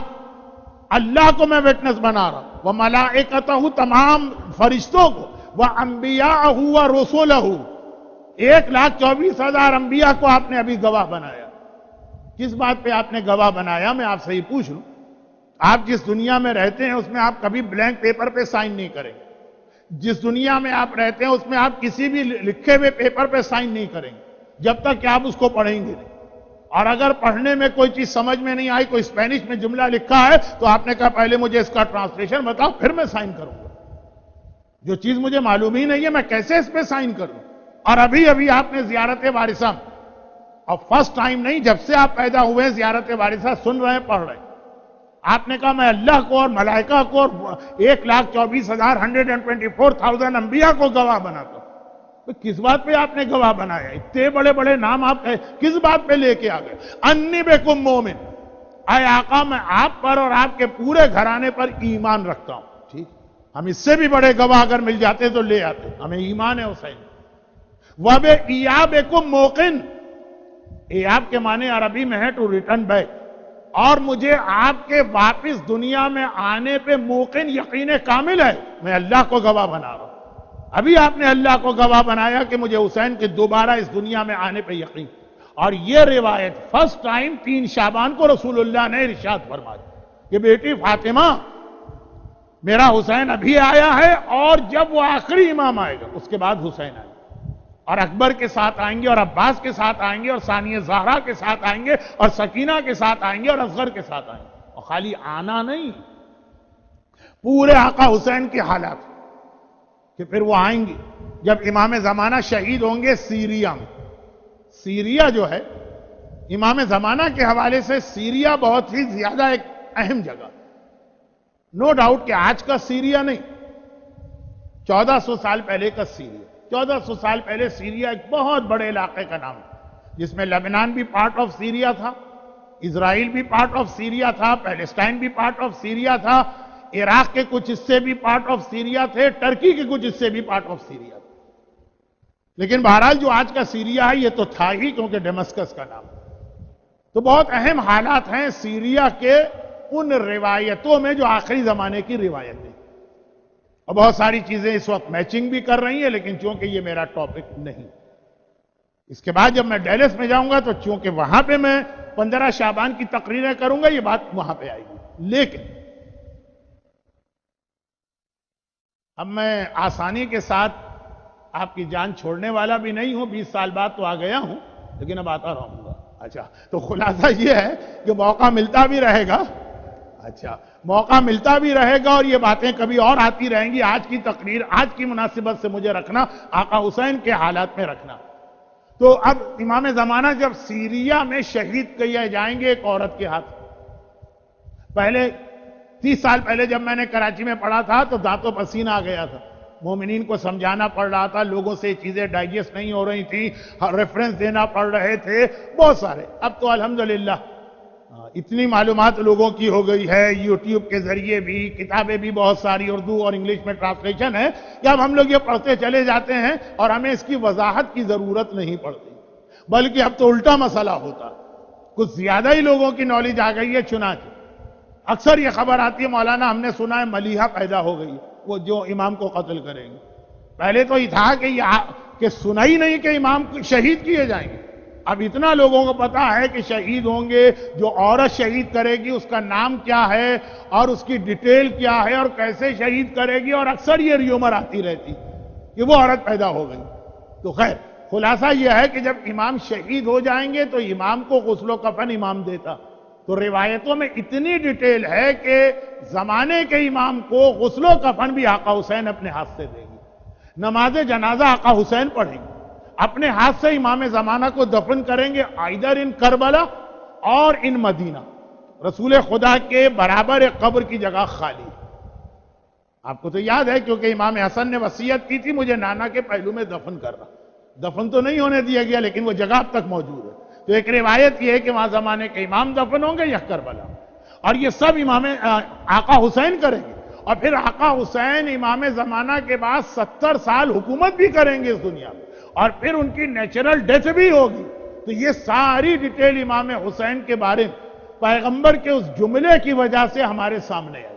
اللہ کو میں وٹنس بنا رہا ہوں. وہ ملائکتہ، تمام فرشتوں کو، وہ انبیاءہ و رسولہ، 1,24,000 انبیاء کو آپ نے ابھی گواہ بنایا. کس بات پہ آپ نے گواہ بنایا؟ میں آپ سے ہی پوچھ لوں. آپ جس دنیا میں رہتے ہیں اس میں آپ کبھی بلینک پیپر پہ سائن نہیں کریں گے. جس دنیا میں آپ رہتے ہیں اس میں آپ کسی بھی لکھے ہوئے پیپر پہ سائن نہیں کریں گے جب تک کہ آپ اس کو پڑھیں گے نہیں. اور اگر پڑھنے میں کوئی چیز سمجھ میں نہیں آئی، کوئی اسپینش میں جملہ لکھا ہے تو آپ نے کہا پہلے مجھے اس کا ٹرانسلیشن بتاؤ پھر میں سائن کروں گا. جو چیز مجھے معلوم ہی نہیں ہے میں کیسے اس پہ سائن کروں؟ اور ابھی آپ نے زیارت وارثہ، اور فرسٹ ٹائم نہیں، جب سے آپ پیدا ہوئے زیارت وارثہ سن رہے ہیں، پڑھ رہے ہیں. آپ نے کہا میں اللہ کو اور ملائکہ کو اور 1,24,124,000 انبیاء کو گواہ بناتا ہوں. تو کس بات پہ آپ نے گواہ بنایا؟ اتنے بڑے بڑے نام آپ کس بات پہ لے کے آ گئے؟ انی بکم مومن، اے آقا میں آپ پر اور آپ کے پورے گھرانے پر ایمان رکھتا ہوں. ٹھیک، ہم اس سے بھی بڑے گواہ اگر مل جاتے تو لے آتے، ہمیں ایمان ہے حسین. وَبِإِيَابِكُمْ مُوقِنٌ، ایاب کے معنی عربی میں ہے ٹو ریٹرن بیک، اور مجھے آپ کے واپس دنیا میں آنے پہ موقن، یقین کامل ہے. میں اللہ کو گواہ بنا رہا ہوں. ابھی آپ نے اللہ کو گواہ بنایا کہ مجھے حسین کے دوبارہ اس دنیا میں آنے پہ یقین. اور یہ روایت فرسٹ ٹائم 3 شعبان کو رسول اللہ نے ارشاد فرمائی کہ بیٹی فاطمہ، میرا حسین ابھی آیا ہے، اور جب وہ آخری امام آئے گا اس کے بعد حسین آئے گا، اور اکبر کے ساتھ آئیں گے، اور عباس کے ساتھ آئیں گے، اور ثانیہ زہرا کے ساتھ آئیں گے، اور سکینہ کے ساتھ آئیں گے، اور اصغر کے ساتھ آئیں گے. اور خالی آنا نہیں، پورے آقا حسین کی حالات کہ پھر وہ آئیں گے جب امام زمانہ شہید ہوں گے سیریا میں. سیریا جو ہے امام زمانہ کے حوالے سے سیریا بہت ہی زیادہ ایک اہم جگہ. نو ڈاؤٹ کہ آج کا سیریا نہیں، 1400 سال پہلے کا سیریا. 1400 سال پہلے سیریا ایک بہت بڑے علاقے کا نام تھا، جس میں لبنان بھی پارٹ آف سیریا تھا، اسرائیل بھی پارٹ آف سیریا تھا، پیلسٹائن بھی پارٹ آف سیریا تھا، عراق کے کچھ حصے بھی پارٹ آف سیریا تھے، ٹرکی کے کچھ حصے بھی پارٹ آف سیریا تھے. لیکن بہرحال جو آج کا سیریا ہے یہ تو تھا ہی، کیونکہ ڈیمسکس کا نام. تو بہت اہم حالات ہیں سیریا کے ان روایتوں میں جو آخری زمانے کی روایتیں، اور بہت ساری چیزیں اس وقت میچنگ بھی کر رہی ہیں، لیکن چونکہ یہ میرا ٹاپک نہیں. اس کے بعد جب میں ڈیلس میں جاؤں گا تو چونکہ وہاں پہ میں 15 شعبان کی تقریریں کروں گا، یہ بات وہاں پہ آئے گی. لیکن اب میں آسانی کے ساتھ آپ کی جان چھوڑنے والا بھی نہیں ہوں، 20 سال بعد تو آ گیا ہوں، لیکن اب آتا رہوں گا. اچھا، تو خلاصہ یہ ہے کہ موقع ملتا بھی رہے گا. اچھا، موقع ملتا بھی رہے گا، اور یہ باتیں کبھی اور آتی رہیں گی. آج کی تقریر آج کی مناسبت سے مجھے رکھنا، آقا حسین کے حالات میں رکھنا. تو اب امام زمانہ جب سیریا میں شہید کیے جائیں گے ایک عورت کے ہاتھ، پہلے 30 سال پہلے جب میں نے کراچی میں پڑھا تھا تو دانتوں پسینہ آ گیا تھا مومنین کو سمجھانا پڑ رہا تھا، لوگوں سے چیزیں ڈائجسٹ نہیں ہو رہی تھیں، ریفرنس دینا پڑ رہے تھے، بہت سارے. اب تو الحمدللہ اتنی معلومات لوگوں کی ہو گئی ہے، یوٹیوب کے ذریعے بھی، کتابیں بھی بہت ساری اردو اور انگلش میں ٹرانسلیشن ہے کہ اب ہم لوگ یہ پڑھتے چلے جاتے ہیں اور ہمیں اس کی وضاحت کی ضرورت نہیں پڑتی، بلکہ اب تو الٹا مسئلہ ہوتا، کچھ زیادہ ہی لوگوں کی نالج آ گئی ہے. چنانچہ اکثر یہ خبر آتی ہے مولانا ہم نے سنا ہے ملیحہ پیدا ہو گئی، وہ جو امام کو قتل کریں گے. پہلے تو یہ تھا کہ سنا ہی نہیں کہ امام شہید کیے جائیں گے. اب اتنا لوگوں کو پتا ہے کہ شہید ہوں گے، جو عورت شہید کرے گی اس کا نام کیا ہے اور اس کی ڈیٹیل کیا ہے اور کیسے شہید کرے گی، اور اکثر یہ ریومر آتی رہتی کہ وہ عورت پیدا ہو گئی. تو خیر خلاصہ یہ ہے کہ جب امام شہید ہو جائیں گے تو امام کو غسل و کفن امام دیتا. تو روایتوں میں اتنی ڈیٹیل ہے کہ زمانے کے امام کو غسل و کفن بھی آقا حسین اپنے ہاتھ سے دیں گے، نماز جنازہ آقا حسین پڑھیں گے، اپنے ہاتھ سے امام زمانہ کو دفن کریں گے، آئدر ان کربلا اور ان مدینہ. رسول خدا کے برابر قبر کی جگہ خالی. آپ کو تو یاد ہے کیونکہ امام حسن نے وصیت کی تھی مجھے نانا کے پہلو میں دفن کرنا. دفن تو نہیں ہونے دیا گیا لیکن وہ جگہ اب تک موجود ہے. تو ایک روایت یہ ہے کہ وہاں زمانے کے امام دفن ہوں گے یا کربلا، اور یہ سب امام آقا حسین کریں گے. اور پھر آقا حسین امام زمانہ کے بعد 70 سال حکومت بھی کریں گے اس دنیا میں، اور پھر ان کی نیچرل ڈیتھ بھی ہوگی. تو یہ ساری ڈیٹیل امام حسین کے بارے میں پیغمبر کے اس جملے کی وجہ سے ہمارے سامنے آئی،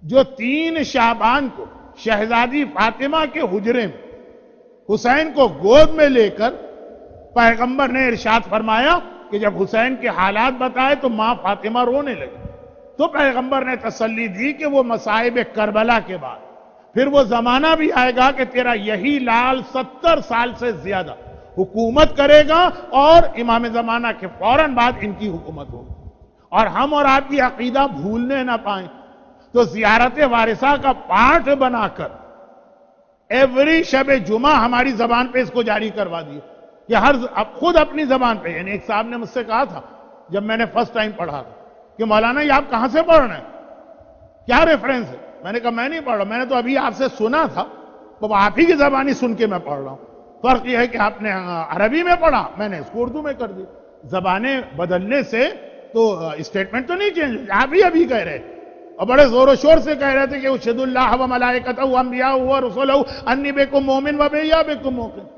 جو 3 شعبان کو شہزادی فاطمہ کے حجرے میں حسین کو گود میں لے کر پیغمبر نے ارشاد فرمایا کہ جب حسین کے حالات بتائے تو ماں فاطمہ رونے لگی. تو پیغمبر نے تسلی دی کہ وہ مصائب کربلا کے بعد پھر وہ زمانہ بھی آئے گا کہ تیرا یہی لال 70 سال سے زیادہ حکومت کرے گا، اور امام زمانہ کے فوراً بعد ان کی حکومت ہوگی. اور ہم اور آپ کی عقیدہ بھولنے نہ پائیں تو زیارت وارثہ کا پارٹ بنا کر ایوری شب جمعہ ہماری زبان پہ اس کو جاری کروا دیا کہ اب خود اپنی زبان پہ. یعنی ایک صاحب نے مجھ سے کہا تھا جب میں نے فرسٹ ٹائم پڑھا تھا کہ مولانا یہ آپ کہاں سے پڑھ رہے ہیں، کیا ریفرنس ہے؟ میں نے کہا میں نہیں پڑھ رہا، میں نے تو ابھی آپ سے سنا تھا تو آپ ہی کی زبانی سن کے میں پڑھ رہا ہوں. فرق یہ ہے کہ آپ نے عربی میں پڑھا، میں نے اس کو اردو میں کر دی. زبانیں بدلنے سے تو اسٹیٹمنٹ تو نہیں چینج، آپ ہی ابھی کہہ رہے اور بڑے زور و شور سے کہہ رہے تھے کہ اشہد اللہ و ملائکتہ و انبیاء و رسولہ انی بکم مومن و بیا بکم موقن.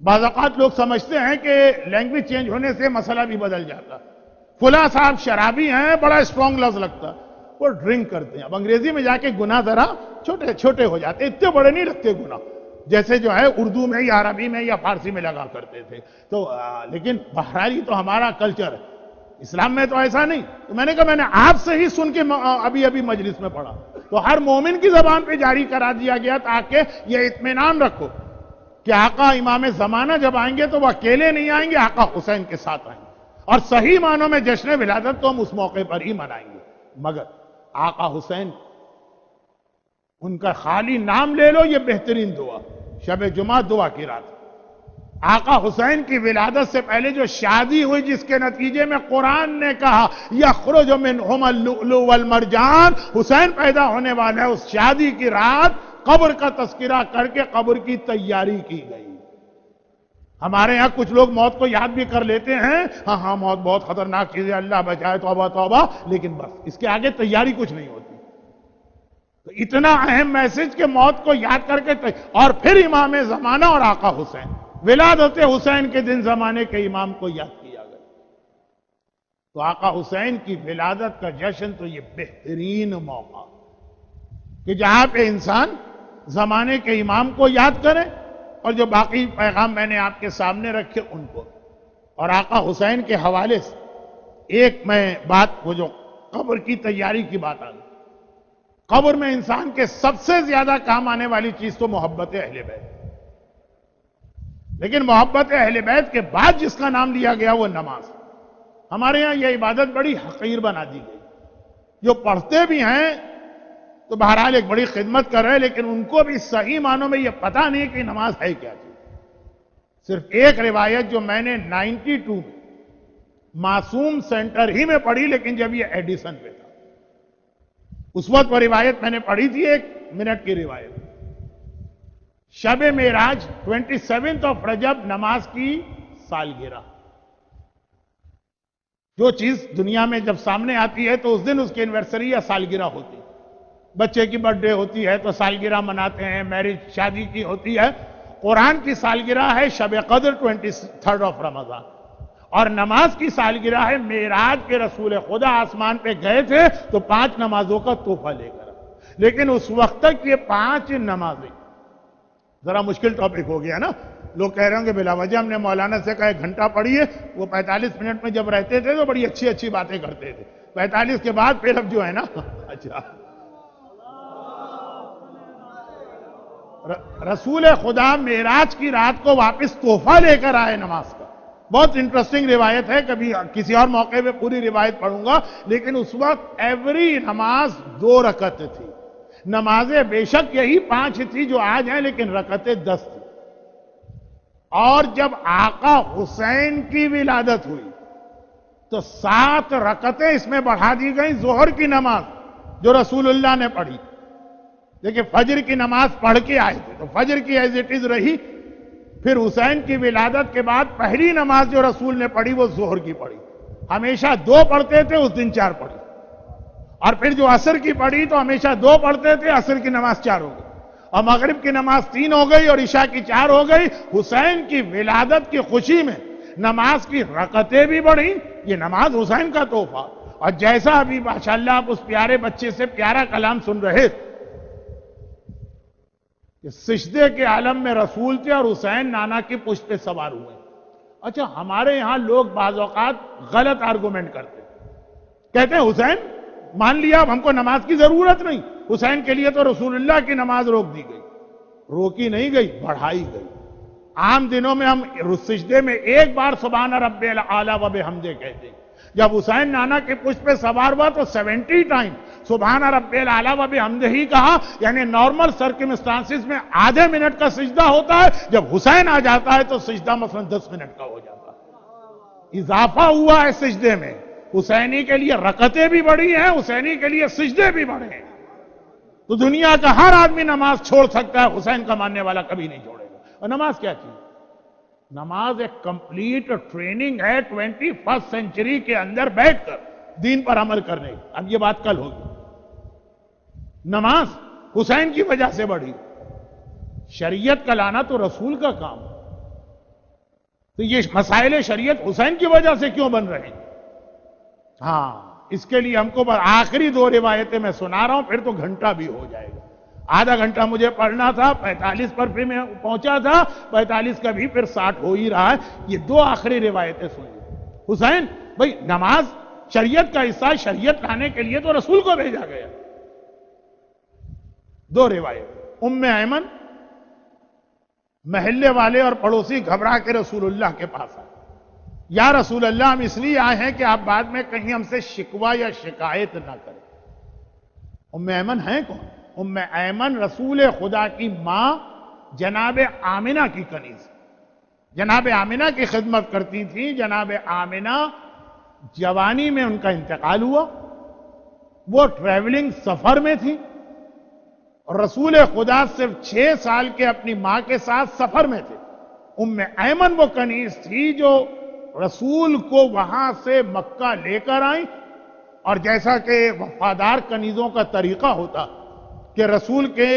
بعض اوقات لوگ سمجھتے ہیں کہ لینگویج چینج ہونے سے مسئلہ بھی بدل جاتا. فلاں صاحب شرابی ہیں، بڑا اسٹرانگ لفظ لگتا، وہ ڈرنک کرتے ہیں. اب انگریزی میں جا کے گناہ ذرا چھوٹے چھوٹے ہو جاتے، اتنے بڑے نہیں لگتے گناہ جیسے جو ہے اردو میں یا عربی میں یا فارسی میں لگا کرتے تھے. تو لیکن بہرحال تو ہمارا کلچر ہے، اسلام میں تو ایسا نہیں. تو میں نے کہا میں نے آپ سے ہی سن کے ابھی مجلس میں پڑھا. تو ہر مومن کی زبان پہ جاری کرا دیا گیا تاکہ یہ اطمینان رکھو کہ آقا امام زمانہ جب آئیں گے تو وہ اکیلے نہیں آئیں گے، آقا حسین کے ساتھ آئیں گے. اور صحیح معنوں میں جشن ولادت تو ہم اس موقع پر ہی منائیں گے. مگر آقا حسین ان کا خالی نام لے لو، یہ بہترین دعا شب جمعہ دعا کی رات. آقا حسین کی ولادت سے پہلے جو شادی ہوئی جس کے نتیجے میں قرآن نے کہا یخرج منہما اللؤلؤ والمرجان، حسین پیدا ہونے والا ہے، اس شادی کی رات قبر کا تذکرہ کر کے قبر کی تیاری کی گئی. ہمارے یہاں کچھ لوگ موت کو یاد بھی کر لیتے ہیں، ہاں موت بہت خطرناک چیز ہے، اللہ بچائے، توبہ توبہ، لیکن بس اس کے آگے تیاری کچھ نہیں ہوتی. تو اتنا اہم میسج کہ موت کو یاد کر کے اور پھر امام زمانہ اور آقا حسین، ولادت حسین کے دن زمانے کے امام کو یاد کیا گیا. تو آقا حسین کی ولادت کا جشن تو یہ بہترین موقع کہ جہاں پہ انسان زمانے کے امام کو یاد کرے، اور جو باقی پیغام میں نے آپ کے سامنے رکھے ان کو. اور آقا حسین کے حوالے سے ایک میں بات، وہ جو قبر کی تیاری کی بات آ گئی. قبر میں انسان کے سب سے زیادہ کام آنے والی چیز تو محبت اہل بیت، لیکن محبت اہل بیت کے بعد جس کا نام لیا گیا وہ نماز. ہمارے ہاں یہ عبادت بڑی حقیر بنا دی گئی. جو پڑھتے بھی ہیں تو بہرحال ایک بڑی خدمت کر رہے، لیکن ان کو بھی صحیح معنوں میں یہ پتہ نہیں کہ نماز ہے کیا چیز. صرف ایک روایت جو میں نے 92 میں معصوم سینٹر ہی میں پڑھی، لیکن جب یہ ایڈیسن پہ تھا، اس وقت وہ روایت میں نے پڑھی تھی، 1 منٹ کی روایت. شب معراج 27 رجب نماز کی سالگرہ. جو چیز دنیا میں جب سامنے آتی ہے تو اس دن اس کی اینیورسری یا سالگرہ ہوتی ہے. بچے کی برتھ ڈے ہوتی ہے تو سالگرہ مناتے ہیں، میرج شادی کی ہوتی ہے. قرآن کی سالگرہ ہے شب قدر 23 رمضان، اور نماز کی سالگرہ ہے معراج کے رسول خدا آسمان پہ گئے تھے تو 5 نمازوں کا تحفہ لے کر. لیکن اس وقت تک یہ 5 نمازیں ذرا مشکل ٹاپک ہو گیا نا. لوگ کہہ رہے ہوں کہ بلا وجہ ہم نے مولانا سے کہا 1 گھنٹہ پڑھیے. وہ 45 منٹ میں جب رہتے تھے تو بڑی اچھی اچھی باتیں کرتے تھے. 45 کے بعد پھر اب جو ہے نا اچھا رسول خدا معراج کی رات کو واپس تحفہ لے کر آئے نماز کا. بہت انٹرسٹنگ روایت ہے، کبھی کسی اور موقع پہ پوری روایت پڑھوں گا. لیکن اس وقت ایوری نماز 2 رکعت تھی. نمازیں بے شک یہی 5 تھی جو آج ہیں، لیکن رکعتیں 10 تھی. اور جب آقا حسین کی ولادت ہوئی تو 7 رکعتیں اس میں بڑھا دی گئیں. ظہر کی نماز جو رسول اللہ نے پڑھی، دیکھیں فجر کی نماز پڑھ کے آئے تھے تو فجر کی ایز اٹ از رہی. پھر حسین کی ولادت کے بعد پہلی نماز جو رسول نے پڑھی وہ ظہر کی پڑھی. ہمیشہ 2 پڑھتے تھے، اس دن 4 پڑھی. اور پھر جو عصر کی پڑھی تو ہمیشہ 2 پڑھتے تھے، عصر کی نماز 4 ہو گئی. اور مغرب کی نماز 3 ہو گئی اور عشاء کی 4 ہو گئی. حسین کی ولادت کی خوشی میں نماز کی رکعتیں بھی بڑھی. یہ نماز حسین کا تحفہ. اور جیسا ابھی ماشاءاللہ آپ اس پیارے بچے سے پیارا کلام سن رہے تھے کہ سجدے کے عالم میں رسول تھے اور حسین نانا کی پشت پہ سوار ہوئے. اچھا ہمارے یہاں لوگ بعض اوقات غلط آرگومنٹ کرتے کہتے ہیں حسین مان لیا اب ہم کو نماز کی ضرورت نہیں، حسین کے لیے تو رسول اللہ کی نماز روک دی گئی. روکی نہیں گئی، بڑھائی گئی. عام دنوں میں ہم سجدے میں 1 بار سبحان رب الاعلی و بحمدہ کہتے ہیں. جب حسین نانا کے پشت پہ سوار ہوا تو 70 ٹائم سبحان رب الاعلی و بحمدہ ہی کہا. یعنی نارمل سرکمسٹانسز میں آدھے منٹ کا سجدہ ہوتا ہے، جب حسین آ جاتا ہے تو سجدہ مثلا 10 منٹ کا ہو جاتا ہے. اضافہ ہوا ہے سجدے میں. حسینی کے لیے رکعتیں بھی بڑھی ہیں، حسینی کے لیے سجدے بھی بڑھے ہیں. تو دنیا کا ہر آدمی نماز چھوڑ سکتا ہے، حسین کا ماننے والا کبھی نہیں چھوڑے گا. اور نماز کیا چیز؟ نماز ایک کمپلیٹ ٹریننگ ہے 21 سینچری کے اندر بیٹھ کر دین پر عمل کرنے کی. اب یہ بات کل ہوگی. نماز حسین کی وجہ سے بڑھی. شریعت کا لانا تو رسول کا کام. تو یہ مسائل شریعت حسین کی وجہ سے کیوں بن رہے ہیں؟ ہاں اس کے لیے ہم کو آخری 2 روایتیں میں سنا رہا ہوں، پھر تو گھنٹہ بھی ہو جائے گا. آدھا گھنٹہ مجھے پڑھنا تھا، 45 پر پھر میں پہنچا تھا، 45 کا بھی پھر 60 ہو ہی رہا ہے. یہ 2 آخری روایتیں سنیے. حسین بھئی نماز شریعت کا حصہ، شریعت لانے کے لیے تو رسول کو بھیجا گیا. 2 روایت. ام ایمن محلے والے اور پڑوسی گھبرا کے رسول اللہ کے پاس آئے. یا رسول اللہ ہم اس لیے آئے ہیں کہ آپ بعد میں کہیں ہم سے شکوہ یا شکایت نہ کریں. ام ایمن ہیں کون؟ ام ایمن رسول خدا کی ماں جناب آمنہ کی کنیز. جناب آمنہ کی خدمت کرتی تھی. جناب آمنہ جوانی میں ان کا انتقال ہوا. وہ ٹریولنگ سفر میں تھی اور رسول خدا صرف 6 سال کے اپنی ماں کے ساتھ سفر میں تھے. ام ایمن وہ کنیز تھی جو رسول کو وہاں سے مکہ لے کر آئیں. اور جیسا کہ وفادار کنیزوں کا طریقہ ہوتا کہ رسول کے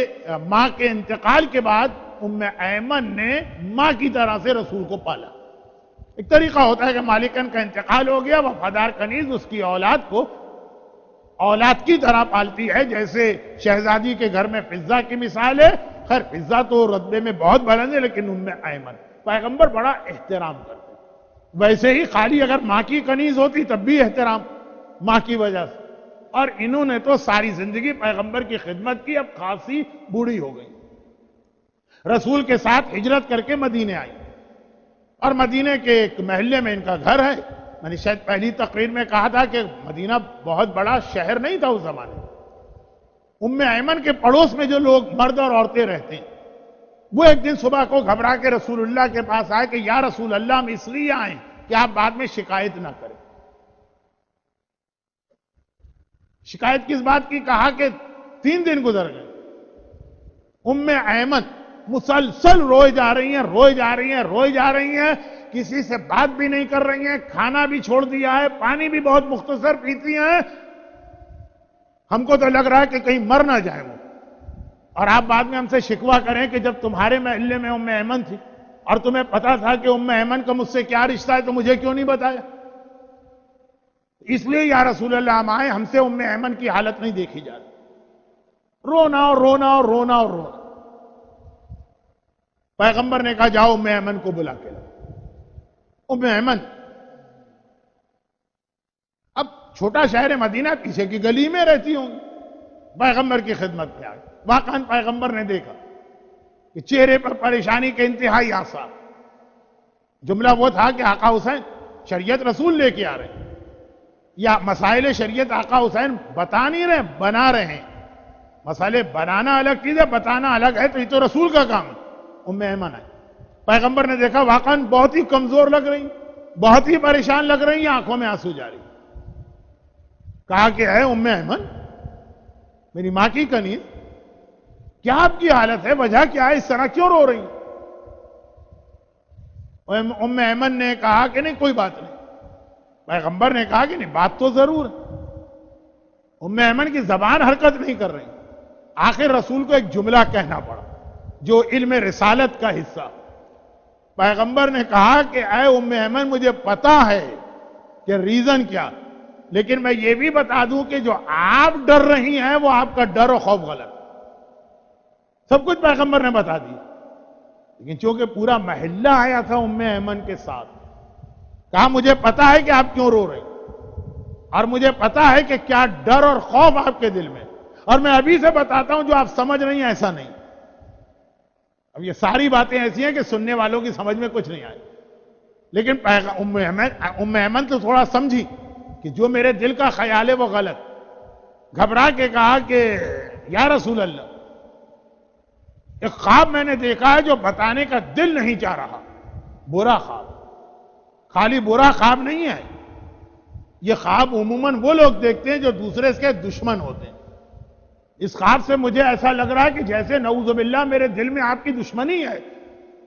ماں کے انتقال کے بعد ام ایمن نے ماں کی طرح سے رسول کو پالا. ایک طریقہ ہوتا ہے کہ مالکن کا انتقال ہو گیا، وفادار کنیز اس کی اولاد کو اولاد کی طرح پالتی ہے. جیسے شہزادی کے گھر میں فضہ کی مثال ہے. خیر فضہ تو رتبے میں بہت بلند ہے، لیکن ام ایمن پیغمبر بڑا احترام کرتے. ویسے ہی خالی اگر ماں کی کنیز ہوتی تب بھی احترام ماں کی وجہ سے. اور انہوں نے تو ساری زندگی پیغمبر کی خدمت کی. اب خاصی بوڑھی ہو گئی. رسول کے ساتھ ہجرت کر کے مدینے آئی اور مدینے کے ایک محلے میں ان کا گھر ہے. میں نے شاید پہلی تقریر میں کہا تھا کہ مدینہ بہت بڑا شہر نہیں تھا اس زمانے میں. ام ایمن کے پڑوس میں جو لوگ مرد اور عورتیں رہتے ہیں وہ ایک دن صبح کو گھبرا کے رسول اللہ کے پاس آئے کہ یا رسول اللہ ہم اس لیے آئیں کہ آپ بعد میں شکایت نہ کریں. شکایت کس بات کی؟ کہا کہ 3 دن گزر گئے، ام ایمن مسلسل روئے جا رہی ہیں، روئے جا رہی ہیں، روئے جا رہی ہیں، کسی سے بات بھی نہیں کر رہی ہیں، کھانا بھی چھوڑ دیا ہے، پانی بھی بہت مختصر پیتی ہیں۔ ہم کو تو لگ رہا ہے کہ کہیں مر نہ جائے وہ، اور آپ بعد میں ہم سے شکوہ کریں کہ جب تمہارے محلے میں ام ایمن تھی اور تمہیں پتا تھا کہ ام ایمن کا مجھ سے کیا رشتہ ہے تو مجھے کیوں نہیں بتایا؟ اس لیے یا رسول اللہ ہم آئے، ہم سے ام ایمن کی حالت نہیں دیکھی جاتی، رونا اور رونا اور رونا اور رونا۔ پیغمبر نے کہا جاؤ ام ایمن کو بلا کے لاؤ۔ ام ایمن اب چھوٹا شہر مدینہ، پیچھے کی گلی میں رہتی ہوں، پیغمبر کی خدمت میں آئی۔ واقعاً پیغمبر نے دیکھا کہ چہرے پر پریشانی کے انتہائی آثار۔ جملہ وہ تھا کہ آقا حسین شریعت رسول لے کے آ رہے ہیں، یا مسائل شریعت آقا حسین بتا نہیں رہے، بنا رہے ہیں۔ مسئلے بنانا الگ چیز ہے، بتانا الگ ہے، تو یہ تو رسول کا کام ہے۔ ام ایمن ہے، پیغمبر نے دیکھا واقعاً بہت ہی کمزور لگ رہی، بہت ہی پریشان لگ رہی ہیں، آنکھوں میں آنسو جاری۔ کہا کہ ہے ام ایمن، میری ماں کی کنیز، کیا آپ کی حالت ہے؟ وجہ کیا ہے؟ اس طرح کیوں رو رہی؟ ام ایمن نے کہا کہ نہیں کوئی بات نہیں۔ پیغمبر نے کہا کہ نہیں بات تو ضرور ہے۔ ام ایمن کی زبان حرکت نہیں کر رہی، آخر رسول کو ایک جملہ کہنا پڑا جو علم رسالت کا حصہ۔ پیغمبر نے کہا کہ اے ام ایمن مجھے پتا ہے کہ ریزن کیا، لیکن میں یہ بھی بتا دوں کہ جو آپ ڈر رہی ہیں وہ آپ کا ڈر و خوف غلط۔ سب کچھ پیغمبر نے بتا دیا، لیکن چونکہ پورا محلہ آیا تھا ام ایمن کے ساتھ، کہا مجھے پتا ہے کہ آپ کیوں رو رہے، اور مجھے پتا ہے کہ کیا ڈر اور خوف آپ کے دل میں، اور میں ابھی سے بتاتا ہوں جو آپ سمجھ رہی ہیں ایسا نہیں۔ اب یہ ساری باتیں ایسی ہیں کہ سننے والوں کی سمجھ میں کچھ نہیں آئی، لیکن ام ایمن تو تھوڑا سمجھی کہ جو میرے دل کا خیال ہے وہ غلط۔ گھبرا کے کہا کہ یا رسول اللہ، ایک خواب میں نے دیکھا ہے جو بتانے کا دل نہیں چاہ رہا، برا خواب۔ خالی برا خواب نہیں ہے، یہ خواب عموماً وہ لوگ دیکھتے ہیں جو دوسرے کے دشمن ہوتے ہیں۔ اس خواب سے مجھے ایسا لگ رہا ہے کہ جیسے نعوذ باللہ میرے دل میں آپ کی دشمنی ہے،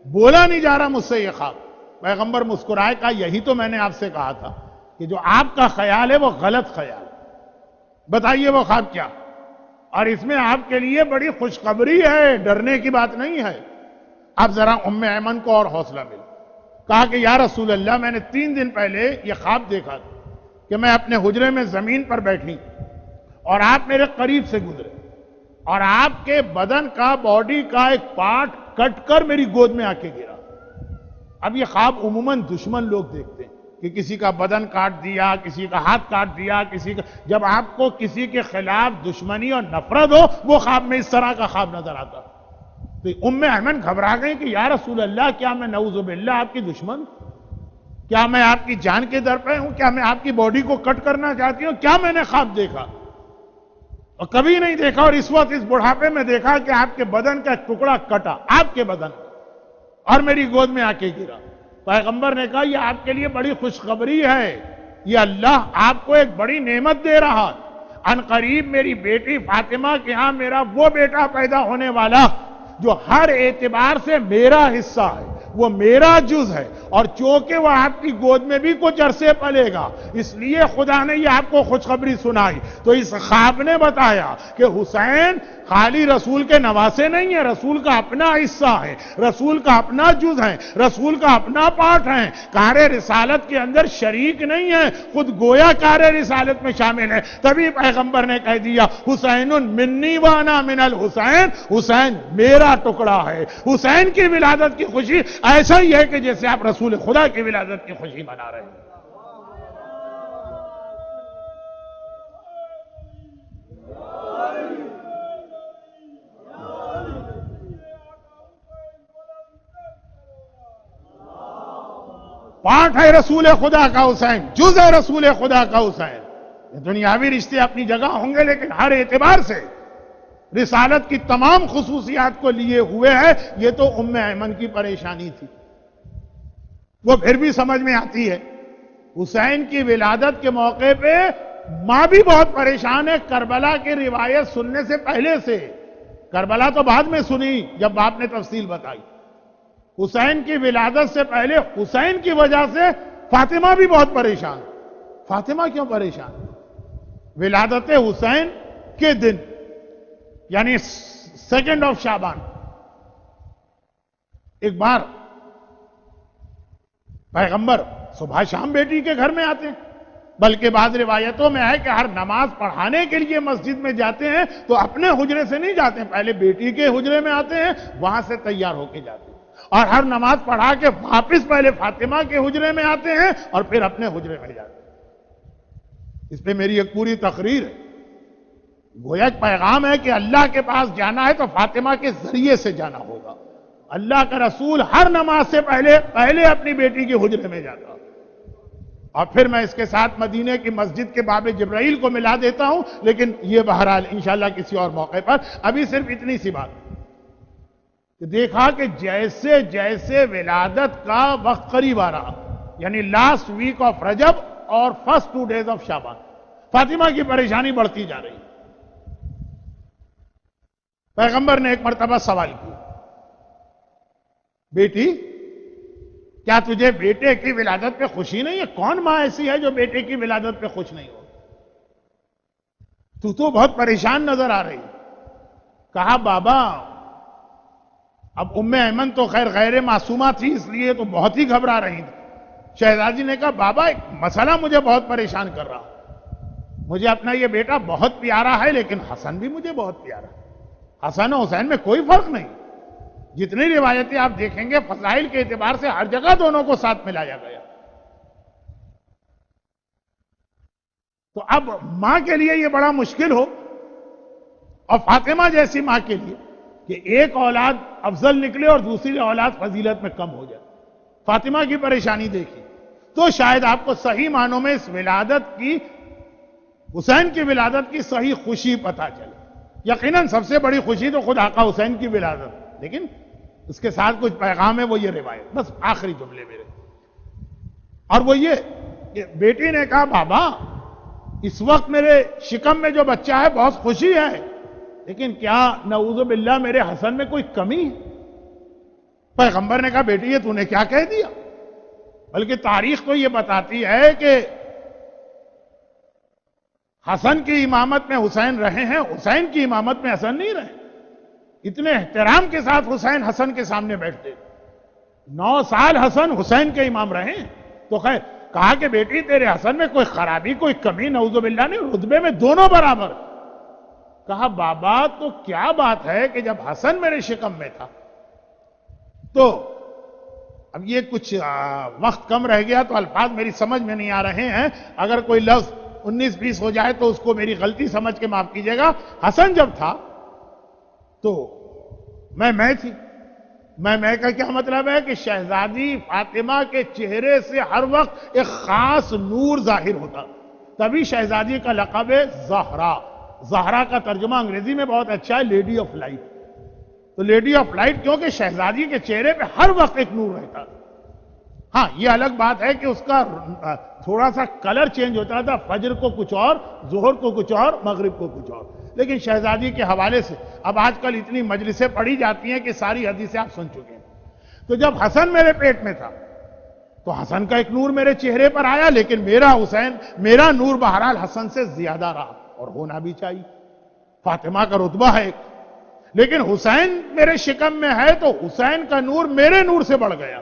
بولا نہیں جا رہا مجھ سے یہ خواب۔ پیغمبر مسکرائے، کہا یہی تو میں نے آپ سے کہا تھا کہ جو آپ کا خیال ہے وہ غلط خیال۔ بتائیے وہ خواب کیا؟ اور اس میں آپ کے لیے بڑی خوشخبری ہے، ڈرنے کی بات نہیں ہے۔ اب ذرا ام ایمن کو اور حوصلہ ملا، کہا کہ یا رسول اللہ میں نے 3 دن پہلے یہ خواب دیکھا تھا کہ میں اپنے حجرے میں زمین پر بیٹھی اور آپ میرے قریب سے گزرے اور آپ کے بدن کا، باڈی کا ایک پارٹ کٹ کر میری گود میں آ کے گرا۔ اب یہ خواب عموماً دشمن لوگ دیکھتے ہیں کہ کسی کا بدن کاٹ دیا، کسی کا ہاتھ کاٹ دیا، کسی کا، جب آپ کو کسی کے خلاف دشمنی اور نفرت ہو وہ خواب میں اس طرح کا خواب نظر آتا۔ تو ام ایمن گھبرا گئی کہ یا رسول اللہ کیا میں نعوذ باللہ آپ کی دشمن؟ کیا میں آپ کی جان کے در پہ ہوں؟ کیا میں آپ کی باڈی کو کٹ کرنا چاہتی ہوں؟ کیا میں نے خواب دیکھا؟ اور کبھی نہیں دیکھا، اور اس وقت اس بڑھاپے میں دیکھا کہ آپ کے بدن کا ٹکڑا کٹا، آپ کے بدن، اور میری گود میں آ کے گرا۔ پیغمبر نے کہا یہ آپ کے لیے بڑی خوشخبری ہے، یہ اللہ آپ کو ایک بڑی نعمت دے رہا۔ ان قریب میری بیٹی فاطمہ کے ہاں میرا وہ بیٹا پیدا ہونے والا جو ہر اعتبار سے میرا حصہ ہے، وہ میرا جز ہے، اور چونکہ وہ آپ کی گود میں بھی کچھ عرصے پلے گا، اس لیے خدا نے یہ آپ کو خوشخبری سنائی۔ تو اس خواب نے بتایا کہ حسین خالی رسول کے نواسے نہیں ہیں، رسول کا اپنا حصہ ہے، رسول کا اپنا جز ہے، رسول کا اپنا پارٹ ہے، کار رسالت کے اندر شریک نہیں ہے، خود گویا کار رسالت میں شامل ہے۔ تبھی پیغمبر نے کہہ دیا حسین منی وانا من الحسین، حسین میرا ٹکڑا ہے۔ حسین کی ولادت کی خوشی ایسا ہی ہے کہ جیسے آپ رسول خدا کی ولادت کی خوشی منا رہے ہیں۔ پارٹ ہے رسول خدا کا حسین، جز ہے رسول خدا کا حسین۔ یہ دنیاوی رشتے اپنی جگہ ہوں گے، لیکن ہر اعتبار سے رسالت کی تمام خصوصیات کو لیے ہوئے ہے۔ یہ تو ام ایمن کی پریشانی تھی، وہ پھر بھی سمجھ میں آتی ہے۔ حسین کی ولادت کے موقع پہ ماں بھی بہت پریشان ہے کربلا کی روایت سننے سے پہلے سے. کربلا تو بعد میں سنی جب باپ نے تفصیل بتائی. حسین کی ولادت سے پہلے حسین کی وجہ سے فاطمہ بھی بہت پریشان. فاطمہ کیوں پریشان؟ ولادت حسین کے دن یعنی 2 شعبان ایک بار پیغمبر صبح شام بیٹی کے گھر میں آتے ہیں. بلکہ بعض روایتوں میں ہے کہ ہر نماز پڑھانے کے لیے مسجد میں جاتے ہیں تو اپنے حجرے سے نہیں جاتے ہیں, پہلے بیٹی کے حجرے میں آتے ہیں, وہاں سے تیار ہو کے جاتے ہیں, اور ہر نماز پڑھا کے واپس پہلے فاطمہ کے حجرے میں آتے ہیں اور پھر اپنے حجرے میں جاتے ہیں. اس پہ میری ایک پوری تقریر ہے. گویا ایک پیغام ہے کہ اللہ کے پاس جانا ہے تو فاطمہ کے ذریعے سے جانا ہوگا. اللہ کا رسول ہر نماز سے پہلے اپنی بیٹی کے حجرے میں جاتا. اور پھر میں اس کے ساتھ مدینے کی مسجد کے باب جبرائیل کو ملا دیتا ہوں, لیکن یہ بہرحال انشاءاللہ کسی اور موقع پر. ابھی صرف اتنی سی بات کہ دیکھا کہ جیسے جیسے ولادت کا وقت قریب آ رہا, یعنی لاسٹ ویک آف رجب اور فرسٹ 2 days آف شعبان, فاطمہ کی پریشانی بڑھتی جا رہی. پیغمبر نے ایک مرتبہ سوال کیا, بیٹی کیا تجھے بیٹے کی ولادت پہ خوشی نہیں ہے؟ کون ماں ایسی ہے جو بیٹے کی ولادت پہ خوش نہیں ہو؟ تو بہت پریشان نظر آ رہی. کہا بابا, اب ام ایمن تو خیر غیر معصومہ تھی اس لیے تو بہت ہی گھبرا رہی تھی. شہزادی نے کہا بابا ایک مسئلہ مجھے بہت پریشان کر رہا. مجھے اپنا یہ بیٹا بہت پیارا ہے, لیکن حسن بھی مجھے بہت پیارا ہے. حسن و حسین میں کوئی فرق نہیں. جتنی روایتیں آپ دیکھیں گے فضائل کے اعتبار سے ہر جگہ دونوں کو ساتھ ملایا گیا. تو اب ماں کے لیے یہ بڑا مشکل ہو, اور فاطمہ جیسی ماں کے لیے کہ ایک اولاد افضل نکلے اور دوسری اولاد فضیلت میں کم ہو جائے. فاطمہ کی پریشانی دیکھی تو شاید آپ کو صحیح معنوں میں اس ولادت کی, حسین کی ولادت کی صحیح خوشی پتہ چلے. یقیناً سب سے بڑی خوشی تو خود آقا حسین کی ولادت, لیکن اس کے ساتھ کچھ پیغام ہے, وہ یہ روایت. بس آخری جملے میرے, اور وہ یہ کہ بیٹی نے کہا بابا اس وقت میرے شکم میں جو بچہ ہے بہت خوشی ہے, لیکن کیا نعوذ باللہ میرے حسن میں کوئی کمی ہے؟ پیغمبر نے کہا بیٹی یہ تو نے کیا کہہ دیا؟ بلکہ تاریخ تو یہ بتاتی ہے کہ حسن کی امامت میں حسین رہے ہیں, حسین کی امامت میں حسن نہیں رہے. اتنے احترام کے ساتھ حسین حسن کے سامنے بیٹھتے. 9 سال حسن حسین کے امام رہے. تو خیر کہا کہ بیٹی تیرے حسن میں کوئی خرابی کوئی کمی نعوذ باللہ نہیں, رتبے میں دونوں برابر. کہا بابا تو کیا بات ہے کہ جب حسن میرے شکم میں تھا تو, اب یہ کچھ وقت کم رہ گیا تو الفاظ میری سمجھ میں نہیں آ رہے ہیں, اگر کوئی لفظ 19-20 ہو جائے تو اس کو میری غلطی سمجھ کے معاف کیجیے گا. حسن جب تھا تو میں تھی. میں کا کیا مطلب ہے کہ شہزادی فاطمہ کے چہرے سے ہر وقت ایک خاص نور ظاہر ہوتا, تبھی شہزادی کا لقب ہے زہرا. زہرا کا ترجمہ انگریزی میں بہت اچھا ہے, لیڈی آف لائٹ. تو لیڈی آف لائٹ کیونکہ شہزادی کے چہرے پہ ہر وقت ایک نور رہتا. ہاں یہ الگ بات ہے کہ اس کا تھوڑا سا کلر چینج ہوتا تھا, فجر کو کچھ اور, ظہر کو کچھ اور, مغرب کو کچھ اور. لیکن شہزادی کے حوالے سے اب آج کل اتنی مجلسیں پڑھی جاتی ہیں کہ ساری حدیثیں آپ سن چکے ہیں. تو جب حسن میرے پیٹ میں تھا تو حسن کا ایک نور میرے چہرے پر آیا, لیکن میرا نور بہرحال حسن سے زیادہ رہا, اور ہونا بھی چاہیے. فاطمہ کا رتبہ ہے ایک, لیکن حسین میرے شکم میں ہے تو حسین کا نور میرے نور سے بڑھ گیا.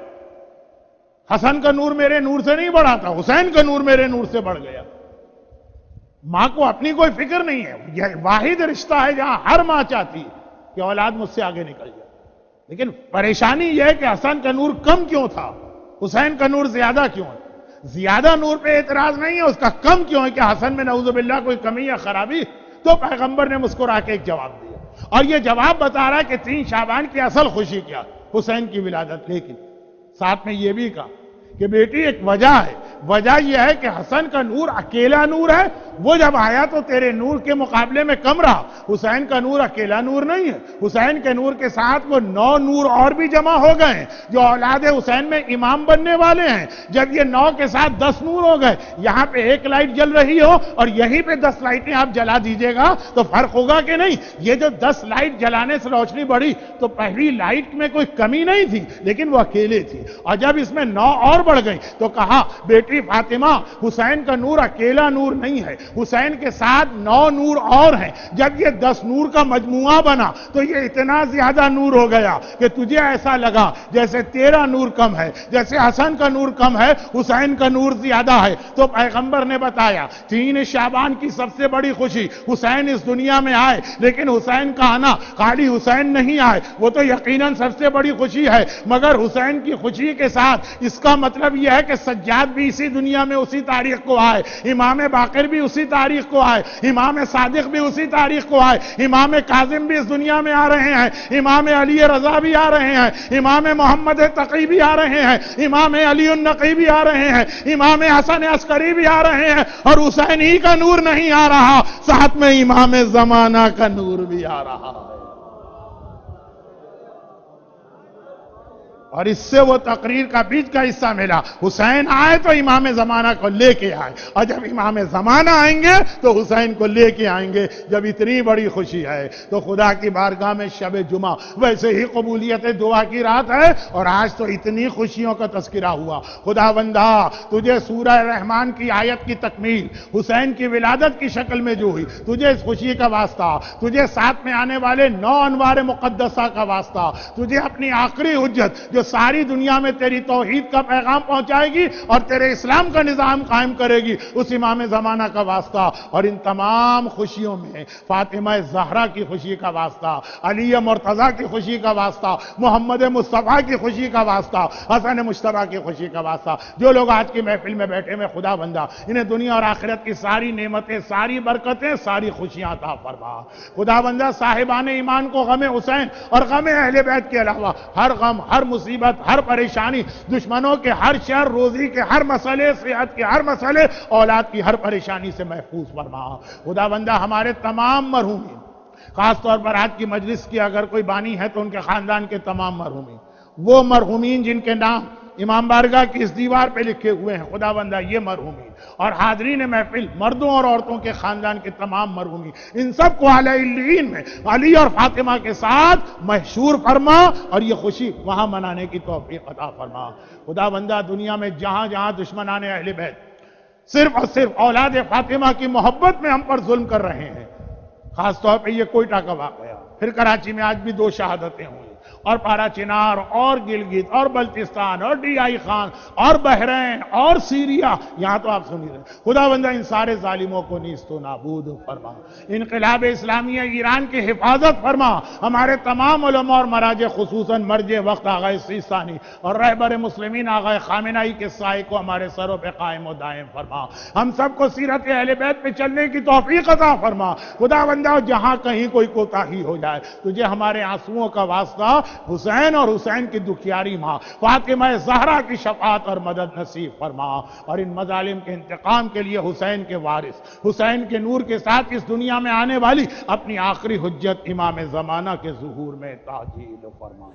حسن کا نور میرے نور سے نہیں بڑھا تھا, حسین کا نور میرے نور سے بڑھ گیا. ماں کو اپنی کوئی فکر نہیں ہے. یہ واحد رشتہ ہے جہاں ہر ماں چاہتی ہے کہ اولاد مجھ سے آگے نکل جائے. لیکن پریشانی یہ ہے کہ حسن کا نور کم کیوں تھا, حسین کا نور زیادہ کیوں ہے. زیادہ نور پہ اعتراض نہیں ہے, اس کا کم کیوں ہے کہ حسن میں نعوذ باللہ کوئی کمی یا خرابی. تو پیغمبر نے مسکرا کے ایک جواب دیا, اور یہ جواب بتا رہا ہے کہ 3 شعبان کی اصل خوشی کیا, حسین کی ولادت. لیکن ساتھ میں یہ بھی کہا کہ بیٹی ایک وجہ ہے، وجہ یہ ہے کہ حسن کا نور اکیلا نور ہے، وہ جب آیا تو تیرے نور کے مقابلے میں کم رہا۔ حسین کا نور اکیلا نور نہیں ہے، حسین کے نور کے ساتھ وہ 9 نور اور بھی جمع ہو گئے ہیں جو اولاد حسین میں امام بننے والے ہیں۔ جب یہ 9 کے ساتھ 10 نور ہو گئے، یہاں پہ ایک لائٹ جل رہی ہو اور یہیں پہ 10 لائٹیں آپ جلا دیجئے گا تو فرق ہوگا کہ نہیں؟ یہ جو 10 لائٹ جلانے سے روشنی بڑھی تو پہلی لائٹ میں کوئی کمی نہیں تھی لیکن وہ اکیلے تھی، اور جب اس میں 9 اور بڑھ گئی تو کہا بیٹی فاطمہ حسین کا نور اکیلا نور نہیں ہے، حسین کے ساتھ 9 نور اور ہیں۔ جب یہ 10 نور کا مجموعہ بنا تو یہ اتنا زیادہ نور ہو گیا کہ تجھے ایسا لگا جیسے تیرا نور کم ہے، جیسے حسن کا نور کم ہے، حسین کا نور زیادہ ہے۔ تو پیغمبر نے بتایا 3 شعبان کی سب سے بڑی خوشی حسین اس دنیا میں آئے، لیکن حسین کا آنا خالی حسین نہیں آئے، وہ تو یقیناً سب سے بڑی خوشی ہے، مگر حسین کی خوشی کے ساتھ اس کا مطلب یہ ہے کہ سجاد بھی اسی دنیا میں اسی تاریخ کو آئے، امام باقر بھی اسی تاریخ کو آئے، امام صادق بھی اسی تاریخ کو آئے، امام کاظم بھی اس دنیا میں آ رہے ہیں، امام علی رضا بھی آ رہے ہیں، امام محمد تقی بھی آ رہے ہیں، امام علی النقی بھی آ رہے ہیں، امام حسن عسکری بھی آ رہے ہیں، اور حسین ہی کا نور نہیں آ رہا، ساتھ میں امام زمانہ کا نور بھی آ رہا ہے۔ اور اس سے وہ تقریر کا بیچ کا حصہ ملا، حسین آئے تو امام زمانہ کو لے کے آئے، اور جب امام زمانہ آئیں گے تو حسین کو لے کے آئیں گے۔ جب اتنی بڑی خوشی ہے تو خدا کی بارگاہ میں شب جمعہ ویسے ہی قبولیت دعا کی رات ہے، اور آج تو اتنی خوشیوں کا تذکرہ ہوا۔ خدا بندہ تجھے سورہ رحمان کی آیت کی تکمیل حسین کی ولادت کی شکل میں جو ہوئی، تجھے اس خوشی کا واسطہ، تجھے ساتھ میں آنے والے 9 انوار مقدسہ کا واسطہ، تجھے اپنی آخری حجت جو ساری دنیا میں تیری توحید کا پیغام پہنچائے گی اور تیرے اسلام کا نظام قائم کرے گی، اس امام زمانہ کا واسطہ، اور ان تمام خوشیوں میں فاطمہ زہرا کی خوشی کا واسطہ، علی مرتضیٰ کی خوشی کا واسطہ، محمد مصطفیٰ کی خوشی کا واسطہ، حسن مجتبیٰ کی خوشی کا واسطہ۔ جو لوگ آج کی محفل میں بیٹھے میں خدا بندہ انہیں دنیا اور آخرت کی ساری نعمتیں، ساری برکتیں، ساری خوشیاں عطا فرما۔ خدا بندہ صاحبان ایمان کو غم حسین اور غم اہل بیت کے علاوہ ہر غم، ہر مصیبت، ہر پریشانی، دشمنوں کے ہر شر، روزی کے ہر مسئلے، صحت کے ہر مسئلے، اولاد کی ہر پریشانی سے محفوظ فرما۔ خدا بندہ ہمارے تمام مرحومین، خاص طور پر آج کی مجلس کی اگر کوئی بانی ہے تو ان کے خاندان کے تمام مرحومین، وہ مرحومین جن کے نام امام بارگاہ کی اس دیوار پہ لکھے ہوئے ہیں، خدا بندہ یہ مرحومین اور حاضرین محفل مردوں اور عورتوں کے خاندان کے تمام مرحومین، ان سب کو اعلی علیین میں علی اور فاطمہ کے ساتھ محشور فرما اور یہ خوشی وہاں منانے کی توفیق عطا فرما۔ خدا بندہ دنیا میں جہاں جہاں دشمنان اہل بیت صرف اور صرف اولاد فاطمہ کی محبت میں ہم پر ظلم کر رہے ہیں، خاص طور پہ یہ کوئٹہ کا واقعہ، پھر کراچی میں آج بھی 2 شہادتیں ہوئی، اور پارا چنار اور گلگت اور بلتستان اور ڈی آئی خان اور بحرین اور سیریا، یہاں تو آپ سنی رہے۔ خدا بندہ ان سارے ظالموں کو نیست و نابود فرما، انقلاب اسلامیہ ایران کی حفاظت فرما، ہمارے تمام علماء اور مراجع خصوصاً مرجع وقت آغا سیستانی اور رہبر مسلمین آغا خامنہئی کے سائے کو ہمارے سروں پہ قائم و دائم فرما، ہم سب کو سیرت اہل بیت پہ چلنے کی توفیق عطا فرما۔ خدا بندہ جہاں کہیں کوئی کوتاہی ہو جائے تجھے ہمارے آنسوؤں کا واسطہ حسین اور حسین کی دکھیاری ماں فاطمہ زہرا کی شفاعت اور مدد نصیب فرما، اور ان مظالم کے انتقام کے لیے حسین کے وارث، حسین کے نور کے ساتھ اس دنیا میں آنے والی اپنی آخری حجت امام زمانہ کے ظہور میں تعجیل فرما۔